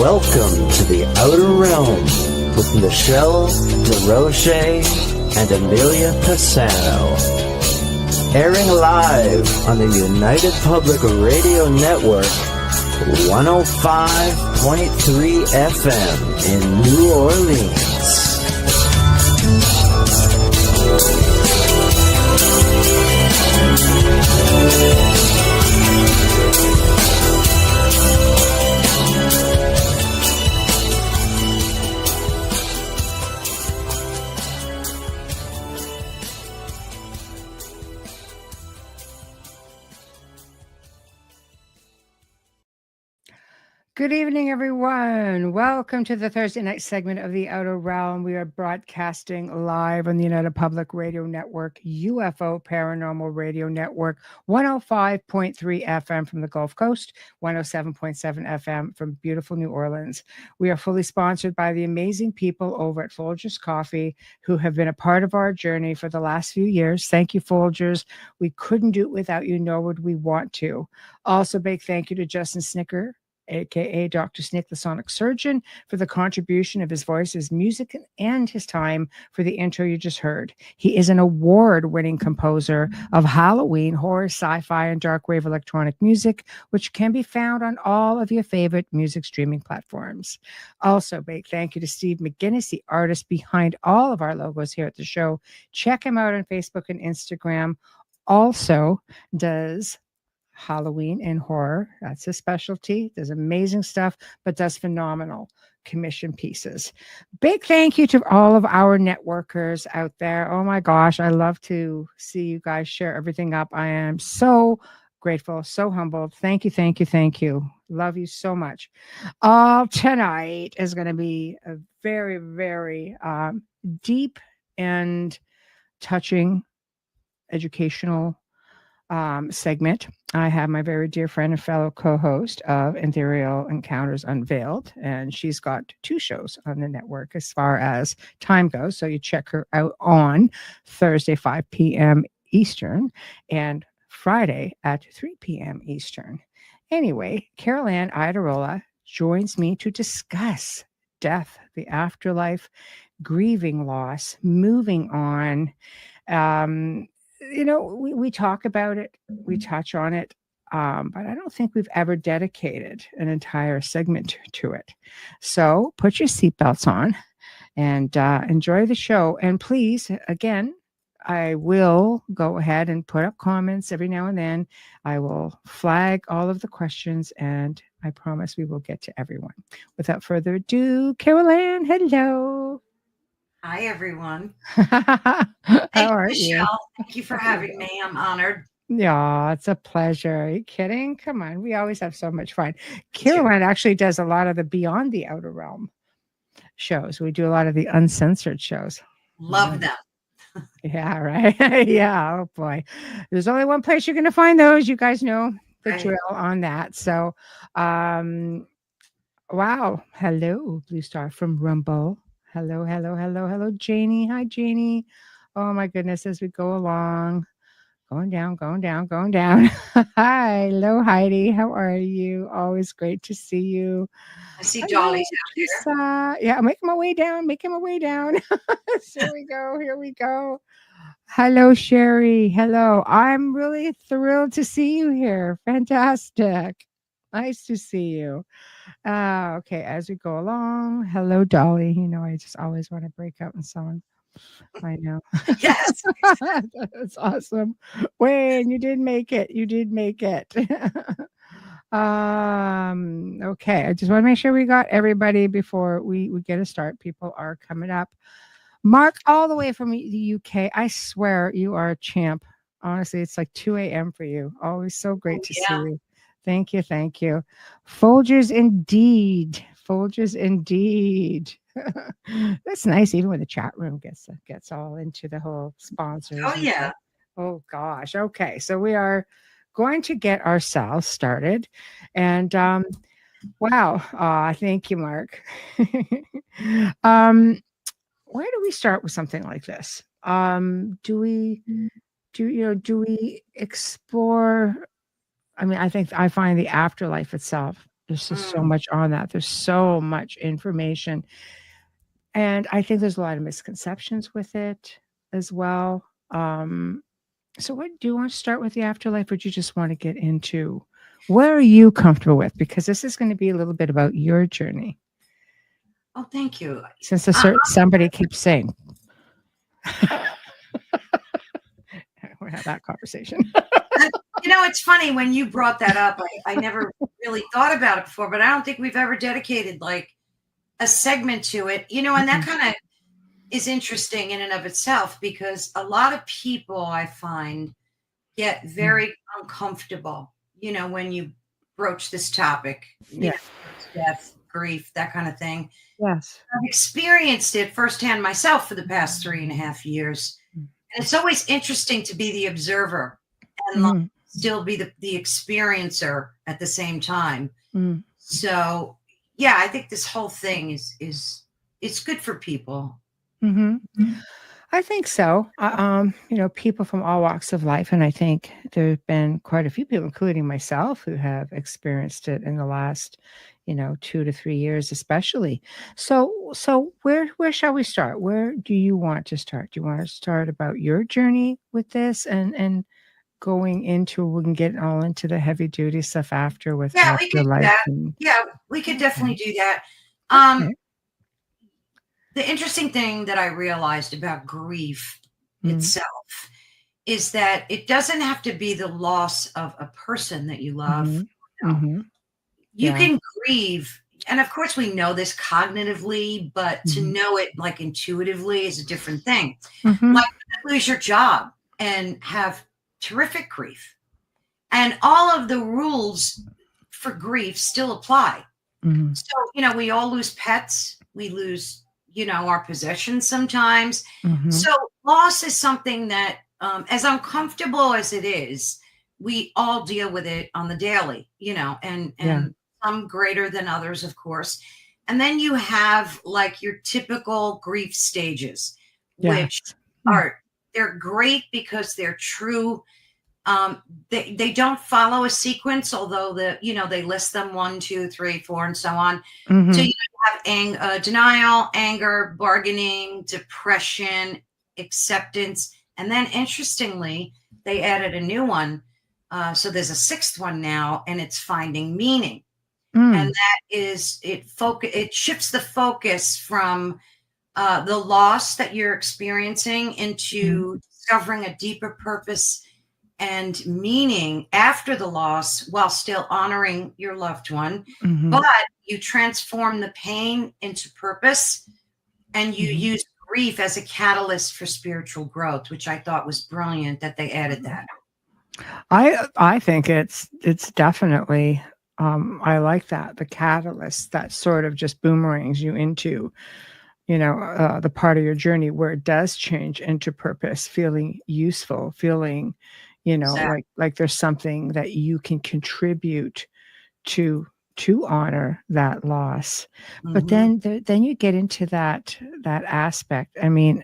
Welcome to the Outer Realm with Michelle, Desrochers, and Amelia Pisano. Airing live on the United Public Radio Network, 105.3 FM in New Orleans. Good evening, everyone. Welcome to the Thursday night segment of the Outer Realm. We are broadcasting live on the United Public Radio Network, UFO Paranormal Radio Network, 105.3 FM from the Gulf Coast, 107.7 FM from beautiful New Orleans. We are fully sponsored by the amazing people over at Folgers Coffee who have been a part of our journey for the last few years. Thank you, Folgers. We couldn't do it without you, nor would we want to. Also, big thank you to Justin Snicker, aka Dr. Snick, the Sonic Surgeon, for the contribution of his voice, his music, and his time for the intro you just heard. He is an award-winning composer of Halloween, horror, sci-fi, and dark wave electronic music, which can be found on all of your favorite music streaming platforms. Also, big thank you to Steve McGinnis, the artist behind all of our logos here at the show. Check him out on Facebook and Instagram. Also does Halloween and horror. That's his specialty. Does amazing stuff, but does phenomenal commission pieces. Big thank you to all of our networkers out there. Oh my gosh, I love to see you guys share everything up. I am so grateful, so humbled. Thank you, thank you, thank you. Love you so much. Tonight is going to be a very, very deep and touching educational segment. I have my very dear friend and fellow co-host of Ethereal Encounters Unveiled, and she's got 2 shows on the network as far as time goes. So you check her out on Thursday, 5 p.m. Eastern, and Friday at 3 p.m. Eastern. Anyway, Carolann Iadarola joins me to discuss death, the afterlife, grieving loss, moving on. We talk about it, we touch on it, but I don't think we've ever dedicated an entire segment to it. So put your seatbelts on and enjoy the show. And please, again, I will go ahead and put up comments every now and then. I will flag all of the questions, and I promise we will get to everyone. Without further ado, Carolann, hello. Hi, everyone. How are Michelle. you? Thank you for having me. I'm honored. Yeah, it's a pleasure. Are you kidding? Come on. We always have so much fun. Carolann actually does a lot of the Beyond the Outer Realm shows. We do a lot of the uncensored shows. Love them. Yeah, right. Yeah. Oh, boy. There's only one place you're going to find those. You guys know the drill on that. So, wow. Hello, Blue Star from Rumble. Hello, hello, hello, hello, Janie. Hi, Janie. Oh, my goodness, as we go along. Going down, going down, going down. Hi, hello, Heidi. How are you? Always great to see you. I see Dolly's out here. Yeah, I'm making my way down, making my way down. Here we go, here we go. Hello, Sherry. Hello. I'm really thrilled to see you here. Fantastic. Nice to see you. Okay, as we go along. Hello, Dolly. You know, I just always want to break out in song. I know. Yes. That's awesome. Wayne, you did make it. You did make it. Okay, I just want to make sure we got everybody before we get a start. People are coming up. Mark, all the way from the UK. I swear you are a champ. Honestly, it's like 2 a.m. for you. Always so great to see you. Thank you. Thank you. Folgers indeed. Folgers indeed. That's nice, even when the chat room gets all into the whole sponsors. Oh, yeah. Oh, gosh. Okay. So we are going to get ourselves started. And wow. Thank you, Mark. Where do we start with something like this? Do we explore? I mean, I find the afterlife itself There's just so much on that. There's so much information. And I think there's a lot of misconceptions with it as well. So what do you want to start with the afterlife, or do you just want to get into what are you comfortable with? Because this is going to be a little bit about your journey. Oh, thank you. Since somebody keeps saying, we'll have that conversation. It's funny when you brought that up. I never really thought about it before, but I don't think we've ever dedicated like a segment to it, and that kind of is interesting in and of itself, because a lot of people I find get very uncomfortable, when you broach this topic, death, grief, that kind of thing. Yes. I've experienced it firsthand myself for the past 3.5 years. And it's always interesting to be the observer and still be the experiencer at the same time. So yeah, I think this whole thing is it's good for people. I think so. People from all walks of life, and I think there have been quite a few people, including myself, who have experienced it in the last, 2 to 3 years, especially. So where shall we start? Where do you want to start? Do you want to start about your journey with this, and going into, we can get all into the heavy duty stuff after with Afterlife? We could definitely do that. The interesting thing that I realized about grief itself is that it doesn't have to be the loss of a person that you love. You can grieve. And of course we know this cognitively, but to know it like intuitively is a different thing. Like lose your job and have terrific grief. And all of the rules for grief still apply. So, we all lose pets. We lose our possessions sometimes. So loss is something that, as uncomfortable as it is, we all deal with it on the daily, and some greater than others, of course. And then you have like your typical grief stages, which they're great because they're true. They don't follow a sequence, although they list them 1, 2, 3, 4, and so on. So you have denial, anger, bargaining, depression, acceptance, and then interestingly, they added a new one. So there's a 6th one now, and it's finding meaning, and that is it shifts the focus from the loss that you're experiencing into discovering a deeper purpose and meaning after the loss, while still honoring your loved one. But you transform the pain into purpose, and you use grief as a catalyst for spiritual growth, which I thought was brilliant that they added that. I think it's definitely, I like that, the catalyst that sort of just boomerangs you into, the part of your journey where it does change into purpose, feeling useful, feeling, exactly. like there's something that you can contribute to honor that loss. But then you get into that aspect. I mean,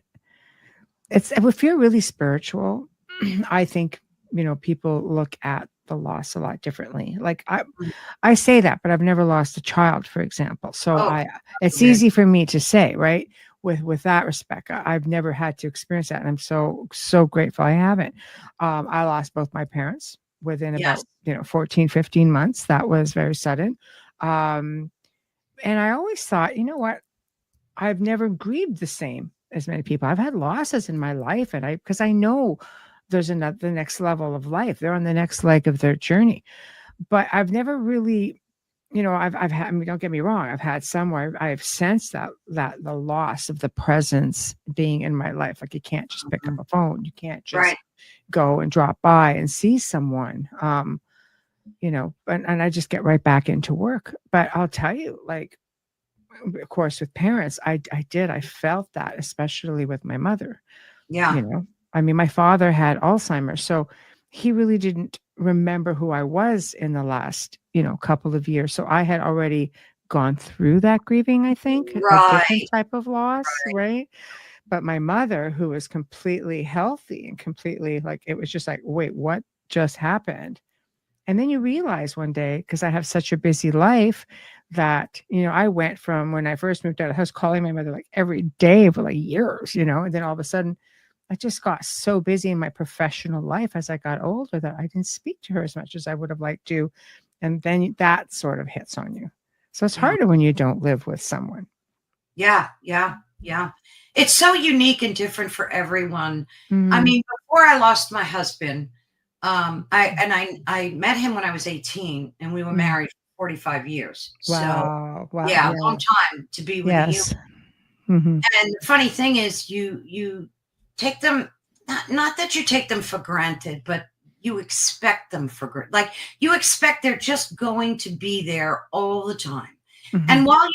if you're really spiritual, I think, people look at the loss a lot differently. Like I say that, but I've never lost a child, for example. So it's easy for me to say, right? With that respect, I've never had to experience that. And I'm so grateful I haven't. I lost both my parents within about, 14, 15 months. That was very sudden. And I always thought, what? I've never grieved the same as many people. I've had losses in my life, and because I know there's the next level of life. They're on the next leg of their journey. But I've never really, I've had, don't get me wrong, I've had some where I've sensed that the loss of the presence being in my life. Like you can't just pick up a phone. You can't just go and drop by and see someone, and I just get right back into work. But I'll tell you, like, of course, with parents, I felt that, especially with my mother. Yeah. My father had Alzheimer's, so he really didn't remember who I was in the last, couple of years. So I had already gone through that grieving, I think, a different type of loss, right? But my mother, who was completely healthy and completely it was just like, wait, what just happened? And then you realize one day, because I have such a busy life, that, I went from when I first moved out of the house, calling my mother like every day for like years, and then all of a sudden I just got so busy in my professional life as I got older that I didn't speak to her as much as I would have liked to. And then that sort of hits on you. So it's harder when you don't live with someone. Yeah. It's so unique and different for everyone. I mean, before I lost my husband, I met him when I was 18, and we were married for 45 years. Wow. So yeah, a long time to be with you. And the funny thing is, you take them, not that you take them for granted, but you expect them for granted. Like, you expect they're just going to be there all the time. And while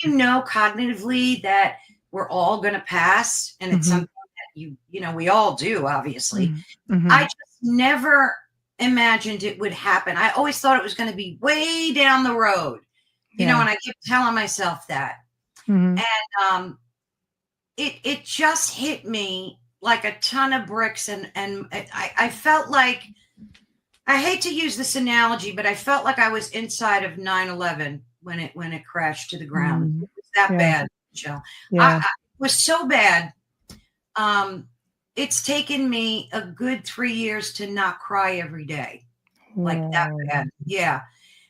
cognitively that we're all going to pass, and it's something that we all do, obviously, I just never imagined it would happen. I always thought it was going to be way down the road, and I kept telling myself that. And it just hit me like a ton of bricks, and I felt like, I hate to use this analogy, but I felt like I was inside of 9/11 when it crashed to the ground. It was that bad, Michelle. It was so bad. It's taken me a good 3 years to not cry every day, like that bad. Yeah.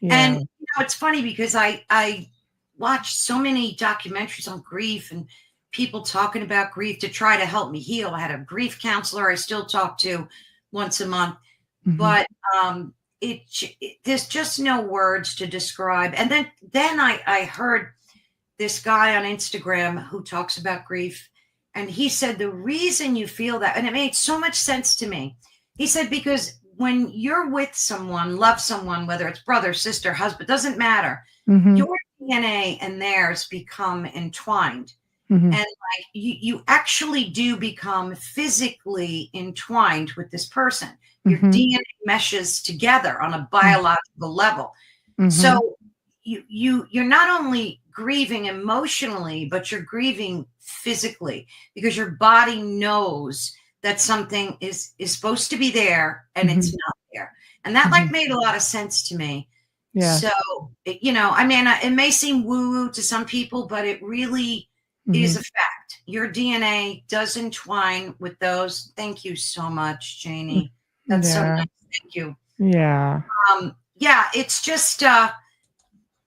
And it's funny because I watched so many documentaries on grief and people talking about grief to try to help me heal. I had a grief counselor I still talk to once a month, but there's just no words to describe. And then I heard this guy on Instagram who talks about grief, and he said the reason you feel that, and it made so much sense to me. He said, because when you're with someone, love someone, whether it's brother, sister, husband, doesn't matter, your DNA and theirs become entwined. And like you actually do become physically entwined with this person. Your DNA meshes together on a biological level. So you're not only grieving emotionally, but you're grieving physically, because your body knows that something is supposed to be there and it's not there. And that like made a lot of sense to me. Yeah. So, I mean, it may seem woo-woo to some people, but it really is a fact. Your DNA does entwine with those. Thank you so much, Janie. That's so nice. Thank you. Yeah. It's just,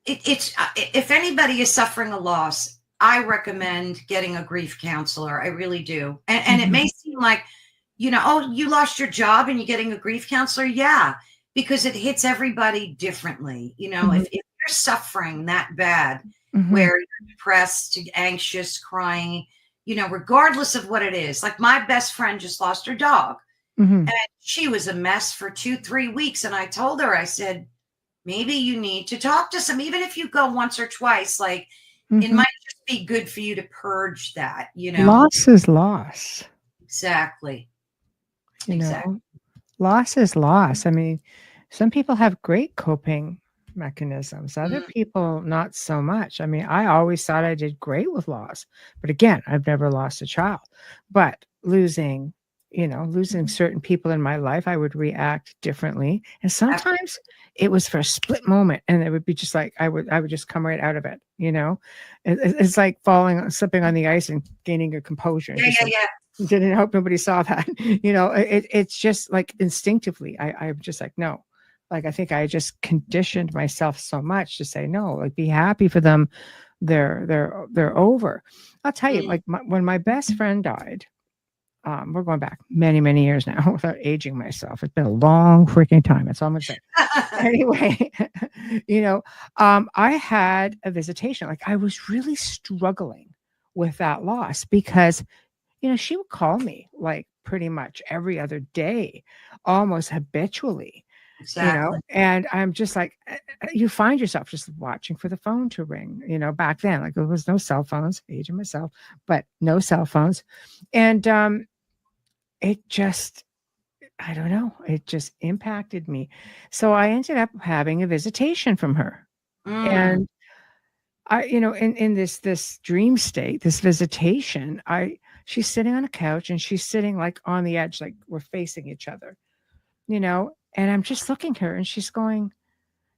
if anybody is suffering a loss, I recommend getting a grief counselor. I really do. And it may seem like, oh, you lost your job and you're getting a grief counselor. Yeah, because it hits everybody differently. If you're suffering that bad, where you're depressed, anxious, crying, regardless of what it is. Like, my best friend just lost her dog, and she was a mess for 2-3 weeks. And I told her, I said, maybe you need to talk to some, even if you go once or twice, like it might just be good for you to purge that, Loss is loss. Exactly. Loss is loss. I mean, some people have great coping mechanisms. Other people, not so much. I mean, I always thought I did great with loss, but again, I've never lost a child. But losing certain people in my life, I would react differently. And sometimes it was for a split moment, and it would be just like I would just come right out of it. It's like slipping on the ice and gaining your composure. Didn't hope nobody saw that. It's just like instinctively, I'm just like, no. Like, I think I just conditioned myself so much to say no. Like, be happy for them. They're over. I'll tell you, like, when my best friend died, we're going back many, many years now without aging myself. It's been a long freaking time. That's all I'm gonna say. Anyway, I had a visitation. Like, I was really struggling with that loss because, she would call me like pretty much every other day, almost habitually. Exactly. And I'm just like, you find yourself just watching for the phone to ring, back then, like there was no cell phones, aging myself, but no cell phones. And it just, I don't know, it just impacted me. So I ended up having a visitation from her. And I, in this dream state, this visitation, she's sitting on a couch and she's sitting like on the edge, like we're facing each other, and I'm just looking at her and she's going,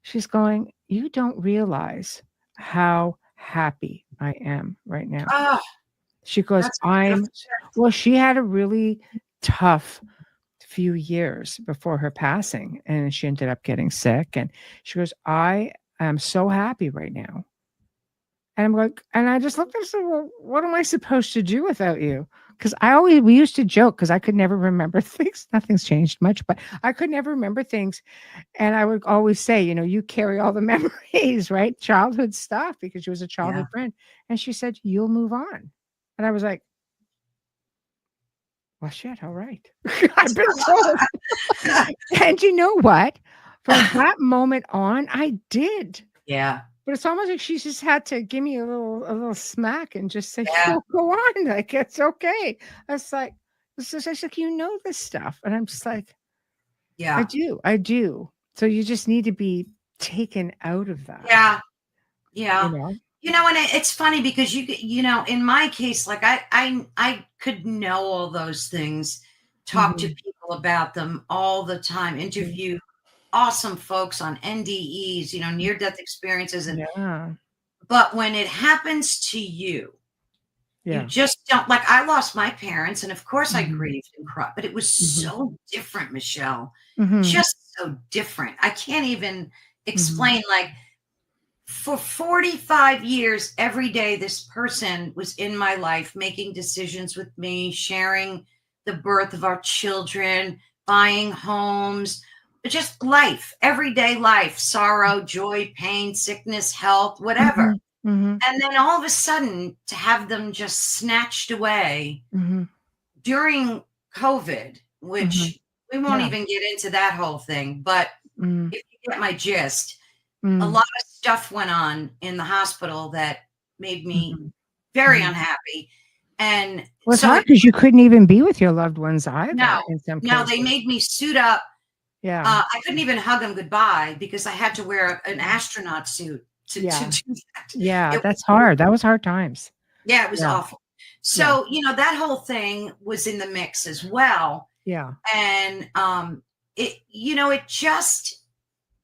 She's going, you don't realize how happy I am right now. Oh, She goes, that's beautiful. well, she had a really tough few years before her passing, and she ended up getting sick. And she goes, I am so happy right now. And I'm like, and I just looked at her and said, well, what am I supposed to do without you? Because we used to joke because I could never remember things. Nothing's changed much, but I could never remember things. And I would always say, you carry all the memories, right? Childhood stuff, because she was a childhood friend. And she said, you'll move on. And I was like, well, shit, all right. I've been told. And you know what? From that moment on, I did. Yeah. But it's almost like she just had to give me a little smack and just say, go on. Like, it's okay. It's like, it's like, this stuff. And I'm just like, yeah, I do. So you just need to be taken out of that. Yeah. Yeah. And it's funny because in my case, like I could know all those things, talk to people about them all the time, interview awesome folks on NDEs, near-death experiences. But when it happens to you, you just don't, like, I lost my parents, and of course I grieved and cried, but it was so different, Michelle, just so different. I can't even explain, like, for 45 years, every day, this person was in my life, making decisions with me, sharing the birth of our children, buying homes, just life, everyday life, sorrow, joy, pain, sickness, health, whatever. And then all of a sudden, to have them just snatched away during COVID, which we won't even get into that whole thing, but if you get my gist, a lot of stuff went on in the hospital that made me very unhappy. And it's hard because you couldn't even be with your loved ones either. No, they made me suit up. Yeah. I couldn't even hug them goodbye because I had to wear an astronaut suit to do that. Yeah, that's hard. That was hard times. Yeah, it was awful. So, that whole thing was in the mix as well. Yeah. And it just,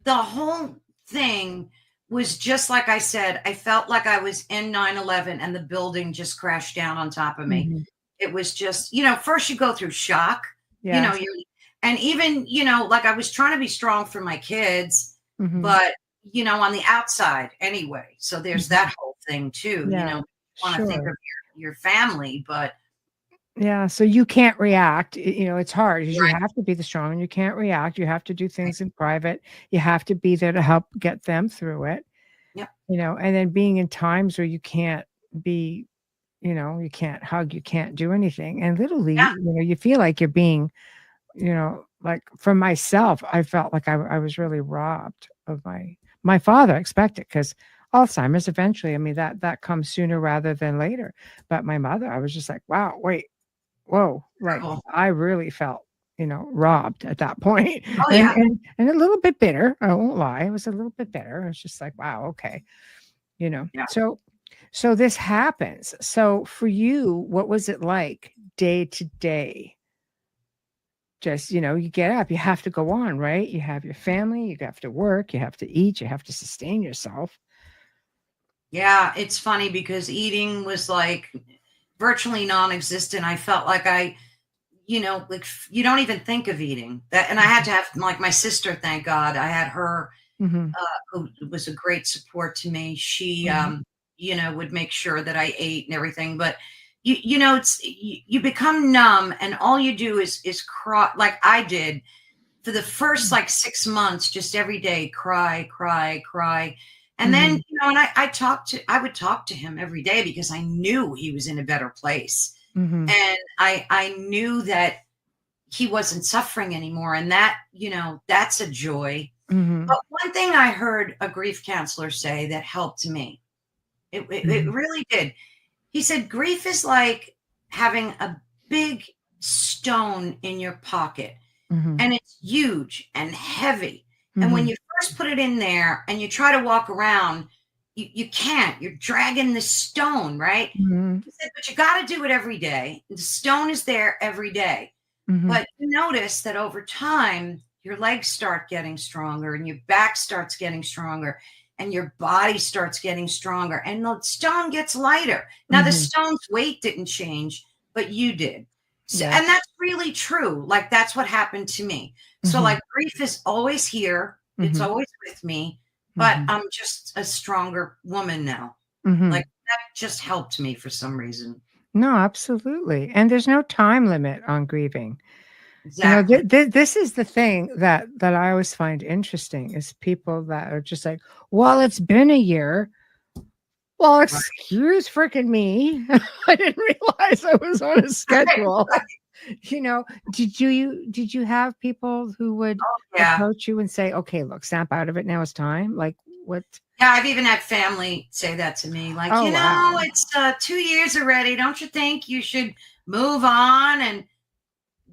the whole thing was just like I said, I felt like I was in 9/11 and the building just crashed down on top of me. It was just, first you go through shock, and even, like I was trying to be strong for my kids, but, on the outside anyway. So there's that whole thing too, you want to think of your family, but. Yeah. So you can't react. It's hard. You have to be the strong and you can't react. You have to do things in private. You have to be there to help get them through it. Yep. And then being in times where you can't be, you can't hug, you can't do anything. And literally, you feel like you're being, like for myself, I felt like I was really robbed of my father. I expect it because Alzheimer's eventually, I mean, that comes sooner rather than later. But my mother, I was just like, wow, whoa, like I really felt, robbed at that point. Oh, yeah. And a little bit bitter. I won't lie. It was a little bit bitter. It's just like, wow, okay. Yeah. So this happens. So for you, what was it like day to day? Just, you get up, you have to go on, right? You have your family, you have to work, you have to eat, you have to sustain yourself. Yeah, it's funny because eating was like virtually non-existent. I felt like like you don't even think of eating that. And I had to have, like, my sister, thank God I had her, who was a great support to me. She, would make sure that I ate and everything, but you become numb and all you do is cry, like I did for the first like 6 months, just every day, cry. And then, and I would talk to him every day because I knew he was in a better place. And I knew that he wasn't suffering anymore. And that, that's a joy. But one thing I heard a grief counselor say that helped me, it really did. He said, grief is like having a big stone in your pocket and it's huge and heavy. And when you first put it in there and you try to walk around, you can't. You're dragging the stone, right? He said, but you got to do it every day. The stone is there every day. But you notice that over time, your legs start getting stronger and your back starts getting stronger and your body starts getting stronger and the stone gets lighter. Now the stone's weight didn't change, but you did. So, and that's really true. Like that's what happened to me. So like grief is always here. It's always with me, but I'm just a stronger woman now. Like that just helped me for some reason. No, absolutely. And there's no time limit on grieving. Exactly. You know, this is the thing that I always find interesting is people that are just like, well, it's been a year. Well, excuse freaking me. I didn't realize I was on a schedule. You know, did you have people who would approach you and say, okay, look, snap out of it. Now it's time. Like what? Yeah, I've even had family say that to me. Like, it's 2 years already. Don't you think you should move on? And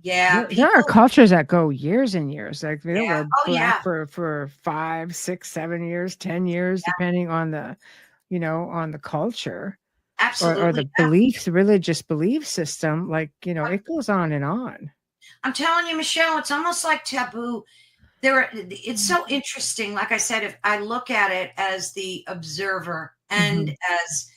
there are cultures that go years and years. Like they were black for 5, 6, 7 years, 10 years, depending on the, you know, on the culture. Absolutely. Or the beliefs, the religious belief system. Like, you know, it goes on and on. I'm telling you, Michelle, it's almost like taboo. It's so interesting. Like I said, if I look at it as the observer and as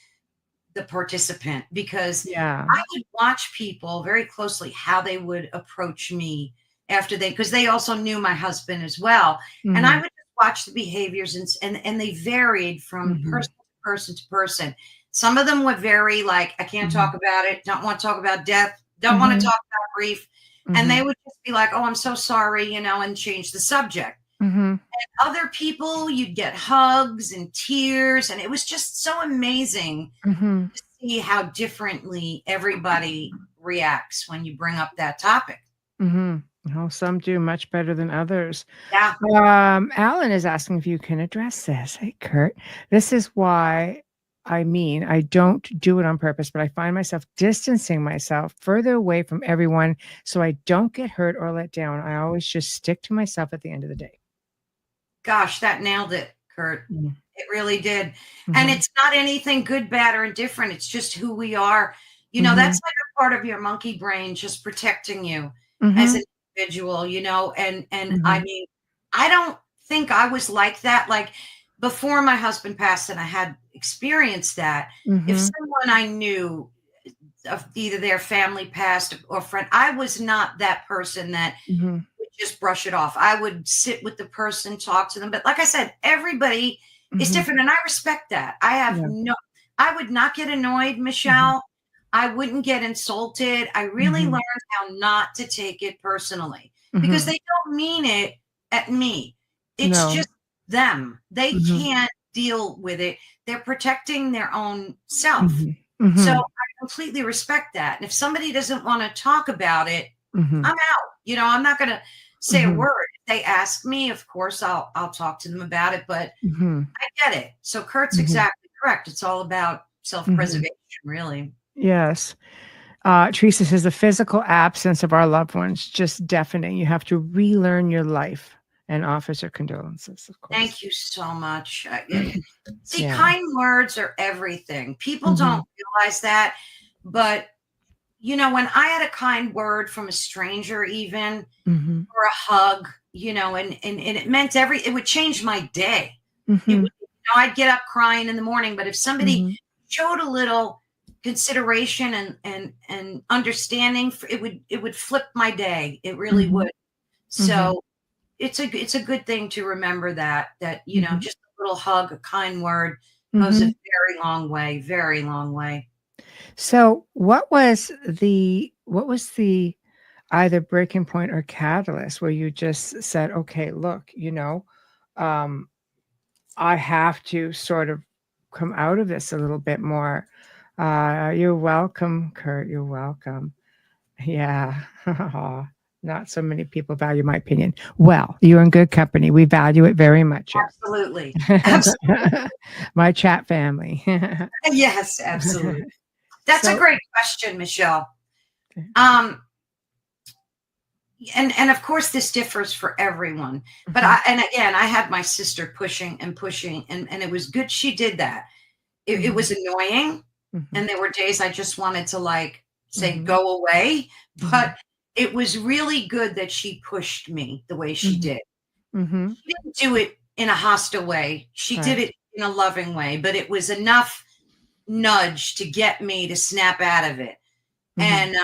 the participant, because I would watch people very closely, how they would approach me after because they also knew my husband as well. And I would watch the behaviors and they varied from person to person. Some of them were very like, I can't talk about it. Don't want to talk about death. Don't want to talk about grief. And they would just be like, oh, I'm so sorry, you know, and change the subject. And other people, you'd get hugs and tears. And it was just so amazing to see how differently everybody reacts when you bring up that topic. Oh, some do much better than others. Yeah. Alan is asking if you can address this. Hey, Kurt, this is why I don't do it on purpose, but I find myself distancing myself further away from everyone so I don't get hurt or let down. I always just stick to myself at the end of the day. Gosh, that nailed it, Kurt. It really did. And it's not anything good, bad, or indifferent. It's just who we are. You know, that's like a part of your monkey brain just protecting you as an individual, you know, and I mean, I don't think I was like that. Like before my husband passed and I had experienced that, if someone I knew of either their family passed or friend, I was not that person that would just brush it off. I would sit with the person, talk to them. But like I said, everybody is different. And I respect that. I would not get annoyed, Michelle. I wouldn't get insulted. I really learned how not to take it personally because they don't mean it at me. It's just them. They can't deal with it. They're protecting their own self. So I completely respect that. And if somebody doesn't want to talk about it, I'm out. You know, I'm not going to say a word. If they ask me, of course, I'll talk to them about it, but I get it. So Kurt's exactly correct. It's all about self-preservation, really. Yes. Teresa says the physical absence of our loved ones, just deafening. You have to relearn your life, and offers her condolences, of course. Thank you so much. See, kind words are everything. People don't realize that, but you know, when I had a kind word from a stranger, even or a hug, you know, and it meant it would change my day. It would, you know, I'd get up crying in the morning, but if somebody showed a little consideration and understanding, it would flip my day. It really would. So it's a good thing to remember that you know, just a little hug, a kind word goes a very long way, very long way. So what was the either breaking point or catalyst where you just said, okay, look, you know, I have to sort of come out of this a little bit more. You're welcome, Kurt. You're welcome. Yeah. Not so many people value my opinion. Well, you're in good company. We value it very much. Absolutely. Absolutely. My chat family. Yes, absolutely. That's a great question, Michelle. And of course this differs for everyone, but I had my sister pushing and it was good. She did that. It was annoying. And there were days I just wanted to like say, go away, but it was really good that she pushed me the way she did. She didn't do it in a hostile way. She did it in a loving way, but it was enough nudge to get me to snap out of it. And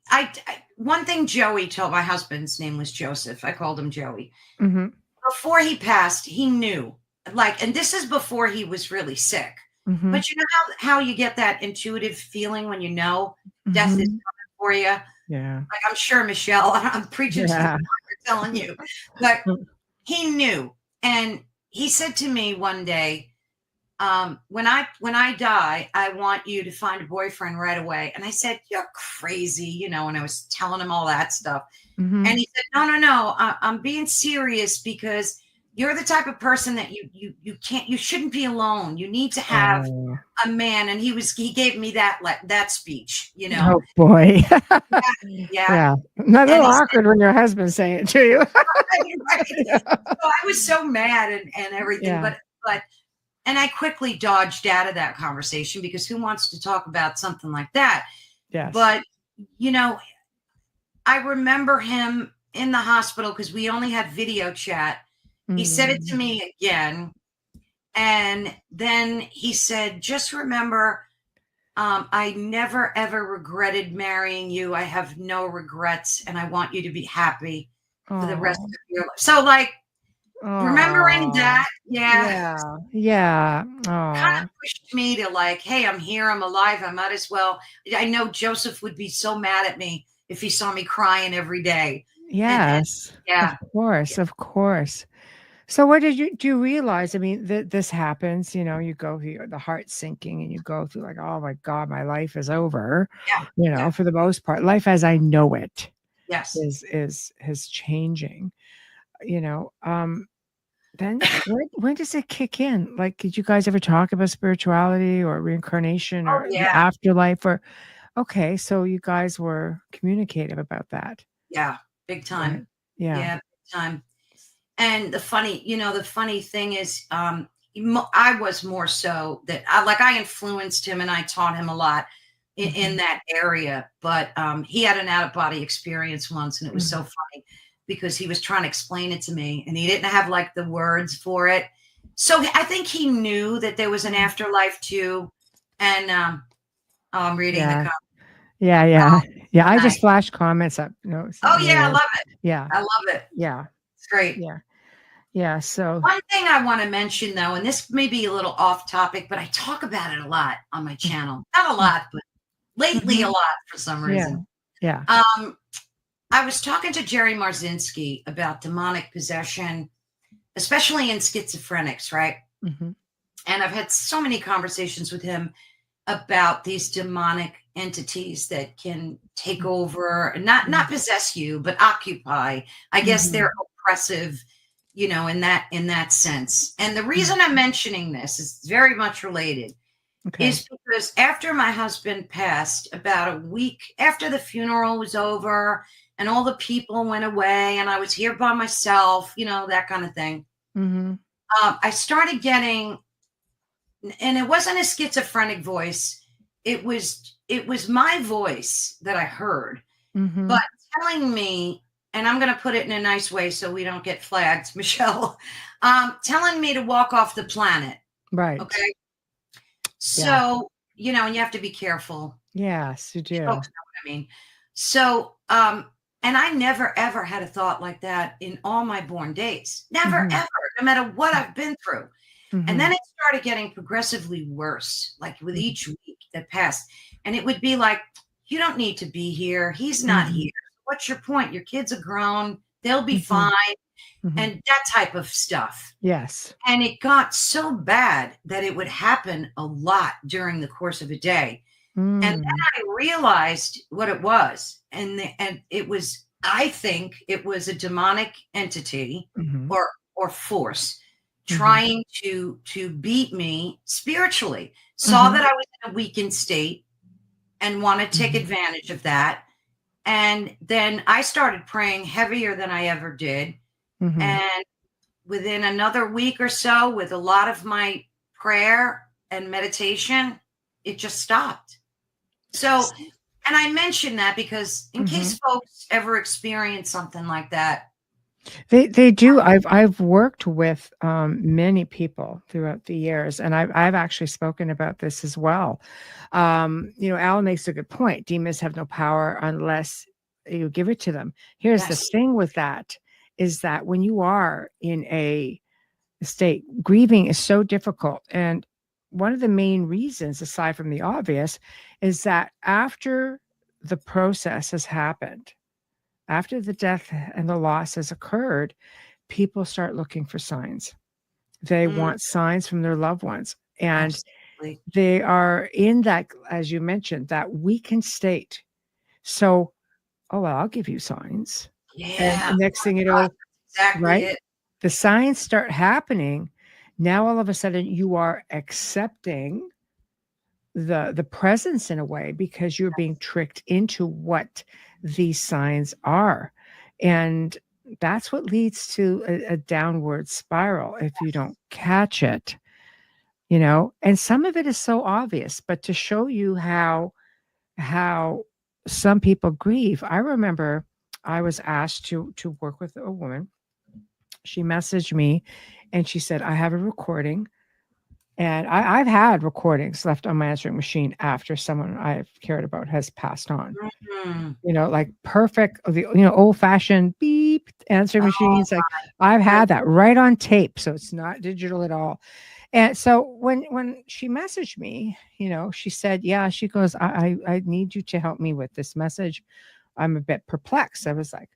I one thing Joey told, my husband's name was Joseph. I called him Joey. Before he passed, he knew, like, and this is before he was really sick. But you know how you get that intuitive feeling when you know death is coming for you? Yeah. Like, I'm sure, Michelle, I'm preaching to the choir telling you, but he knew. And he said to me one day, when I die, I want you to find a boyfriend right away. And I said, you're crazy, you know, and I was telling him all that stuff. And he said, no, I'm being serious, because you're the type of person that you shouldn't be alone. You need to have a man. And he gave me that speech, you know. Oh boy. Yeah. Not a little awkward when your husband's saying it to you. So I was so mad and everything, but and I quickly dodged out of that conversation, because who wants to talk about something like that? Yes. But, you know, I remember him in the hospital, because we only had video chat. He said it to me again. And then he said, just remember, I never, ever regretted marrying you. I have no regrets, and I want you to be happy for the rest of your life. So, like, remembering that, yeah, kind of pushed me to, like, hey, I'm here, I'm alive, I might as well. I know Joseph would be so mad at me if he saw me crying every day. Yes. Of course. So what do you realize? I mean, this happens, you know, you go through the heart sinking, and you go through like, oh my God, my life is over. You know, for the most part, life as I know it is changing, you know. Then when does it kick in? Like, did you guys ever talk about spirituality or reincarnation or the afterlife? Or okay, so you guys were communicative about that. Yeah, big time. Right. Yeah, big time. And the funny thing is, I was more so that I influenced him, and I taught him a lot in that area. But he had an out-of-body experience once, and it was so funny, because he was trying to explain it to me, and he didn't have like the words for it. So I think he knew that there was an afterlife too. And I'm reading the comments. Yeah. I just flashed comments up. No. I love it. Yeah. I love it. Yeah. It's great. Yeah. So one thing I want to mention, though, and this may be a little off topic, but I talk about it a lot on my channel. Not a lot, but lately a lot for some reason. Yeah. I was talking to Jerry Marzinski about demonic possession, especially in schizophrenics, right? And I've had so many conversations with him about these demonic entities that can take over and not possess you, but occupy. I guess they're oppressive, you know, in that sense. And the reason I'm mentioning this is very much related. Is because after my husband passed, about a week after the funeral was over and all the people went away and I was here by myself, you know, that kind of thing. I started getting, and it wasn't a schizophrenic voice. It was my voice that I heard, but telling me, and I'm going to put it in a nice way so we don't get flagged, Michelle, telling me to walk off the planet. Right. Okay. So, you know, and you have to be careful. Yes, you do. You know what I mean? So, and I never, ever had a thought like that in all my born days. Never, ever, no matter what I've been through. And then it started getting progressively worse, like with each week that passed. And it would be like, you don't need to be here. He's not here. What's your point? Your kids are grown. They'll be fine. And that type of stuff. Yes. And it got so bad that it would happen a lot during the course of a day. And then I realized what it was. And it was, I think it was a demonic entity or force trying to beat me spiritually. Saw that I was in a weakened state and wanted to take advantage of that. And then I started praying heavier than I ever did. And within another week or so, with a lot of my prayer and meditation, it just stopped. So And I mention that because in case folks ever experience something like that. They do. I've worked with many people throughout the years, and I've actually spoken about this as well. Alan makes a good point. Demons have no power unless you give it to them. Here's the thing with that, is that when you are in a state, grieving is so difficult. And one of the main reasons, aside from the obvious, is that after the process has happened, after the death and the loss has occurred, people start looking for signs. They want signs from their loved ones. And absolutely, they are in that, as you mentioned, that weakened state. So, I'll give you signs. Yeah. And the next thing you know, exactly right? It. The signs start happening. Now, all of a sudden, you are accepting the presence in a way, because you're being tricked into what these signs are. And that's what leads to a downward spiral if you don't catch it, and some of it is so obvious. But to show you how some people grieve, I remember I was asked to work with a woman. She messaged me and she said, I have a recording. And I've had recordings left on my answering machine after someone I've cared about has passed on. Like perfect, old-fashioned beep answering machines. Like I've had that right on tape, so it's not digital at all. And so when she messaged me, she said, yeah, she goes, I need you to help me with this message. I'm a bit perplexed. I was like,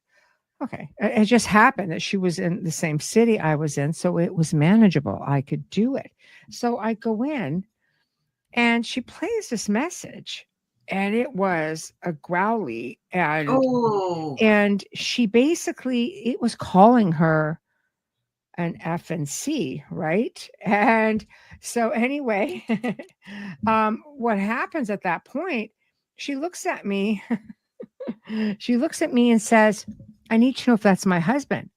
okay. It just happened that she was in the same city I was in, so it was manageable. I could do it. So I go in and she plays this message, and it was a growly, and she basically, it was calling her an F and C, right? And so anyway, what happens at that point, she looks at me, and says, I need to know if that's my husband.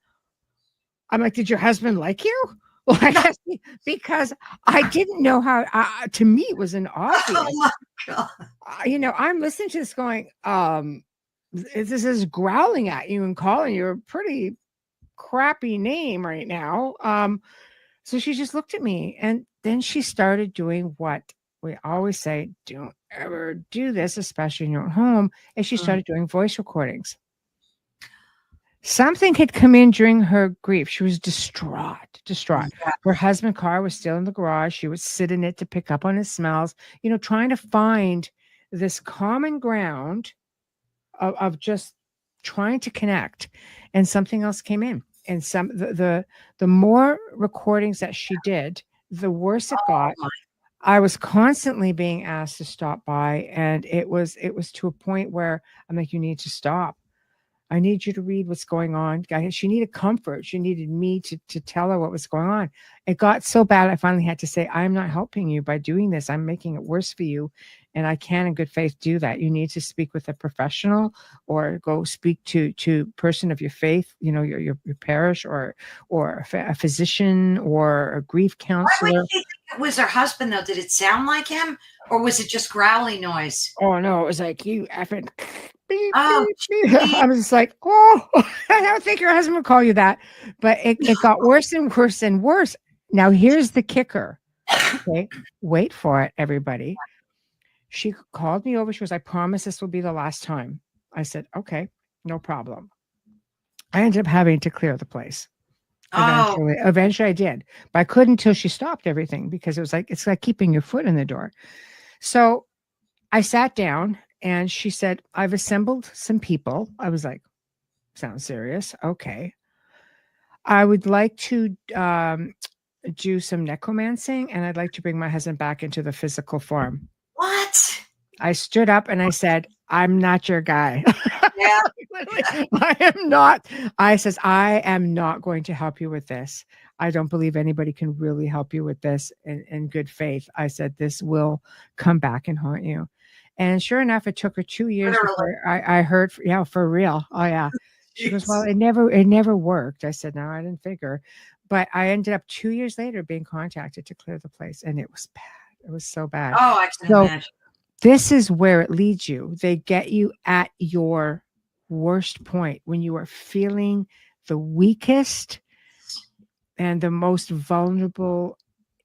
I'm like, did your husband like you? Well, I guess because I didn't know how, to me, it was an obvious. Oh my God. I'm listening to this going, this is growling at you and calling you a pretty crappy name right now. So she just looked at me, and then she started doing what we always say, don't ever do this, especially in your own home. And she started doing voice recordings. Something had come in during her grief. She was distraught. Yeah. Her husband's car was still in the garage. She would sit in it to pick up on his smells, trying to find this common ground of just trying to connect. And something else came in. And the more recordings that she did, the worse it got. I was constantly being asked to stop by, and it was to a point where I'm like, you need to stop. I need you to read what's going on. She needed comfort. She needed me to tell her what was going on. It got so bad, I finally had to say, I'm not helping you by doing this. I'm making it worse for you. And I can't in good faith do that. You need to speak with a professional, or go speak to person of your faith, your parish, or a physician, or a grief counselor. Why would you think it was her husband, though? Did it sound like him, or was it just growly noise? Oh, no, it was like, you effing... Beep, beep, beep. I was just like, I don't think your husband would call you that. But it got worse and worse and worse. Now, here's the kicker. Okay, wait for it, everybody. She called me over. She goes, I promise this will be the last time. I said, okay, no problem. I ended up having to clear the place. Eventually I did. But I couldn't until she stopped everything, because it's like keeping your foot in the door. So I sat down. And she said, I've assembled some people. I was like, sounds serious. Okay. I would like to do some necromancing, and I'd like to bring my husband back into the physical form. What? I stood up and I said, I'm not your guy. Yeah. I am not. I says, I am not going to help you with this. I don't believe anybody can really help you with this in good faith. I said, this will come back and haunt you. And sure enough, it took her 2 years before I heard, for real. Oh yeah. She goes, well, it never worked. I said, no, I didn't figure. But I ended up 2 years later being contacted to clear the place, and it was bad. It was so bad. Oh, I can imagine. this is where it leads you. They get you at your worst point when you are feeling the weakest and the most vulnerable,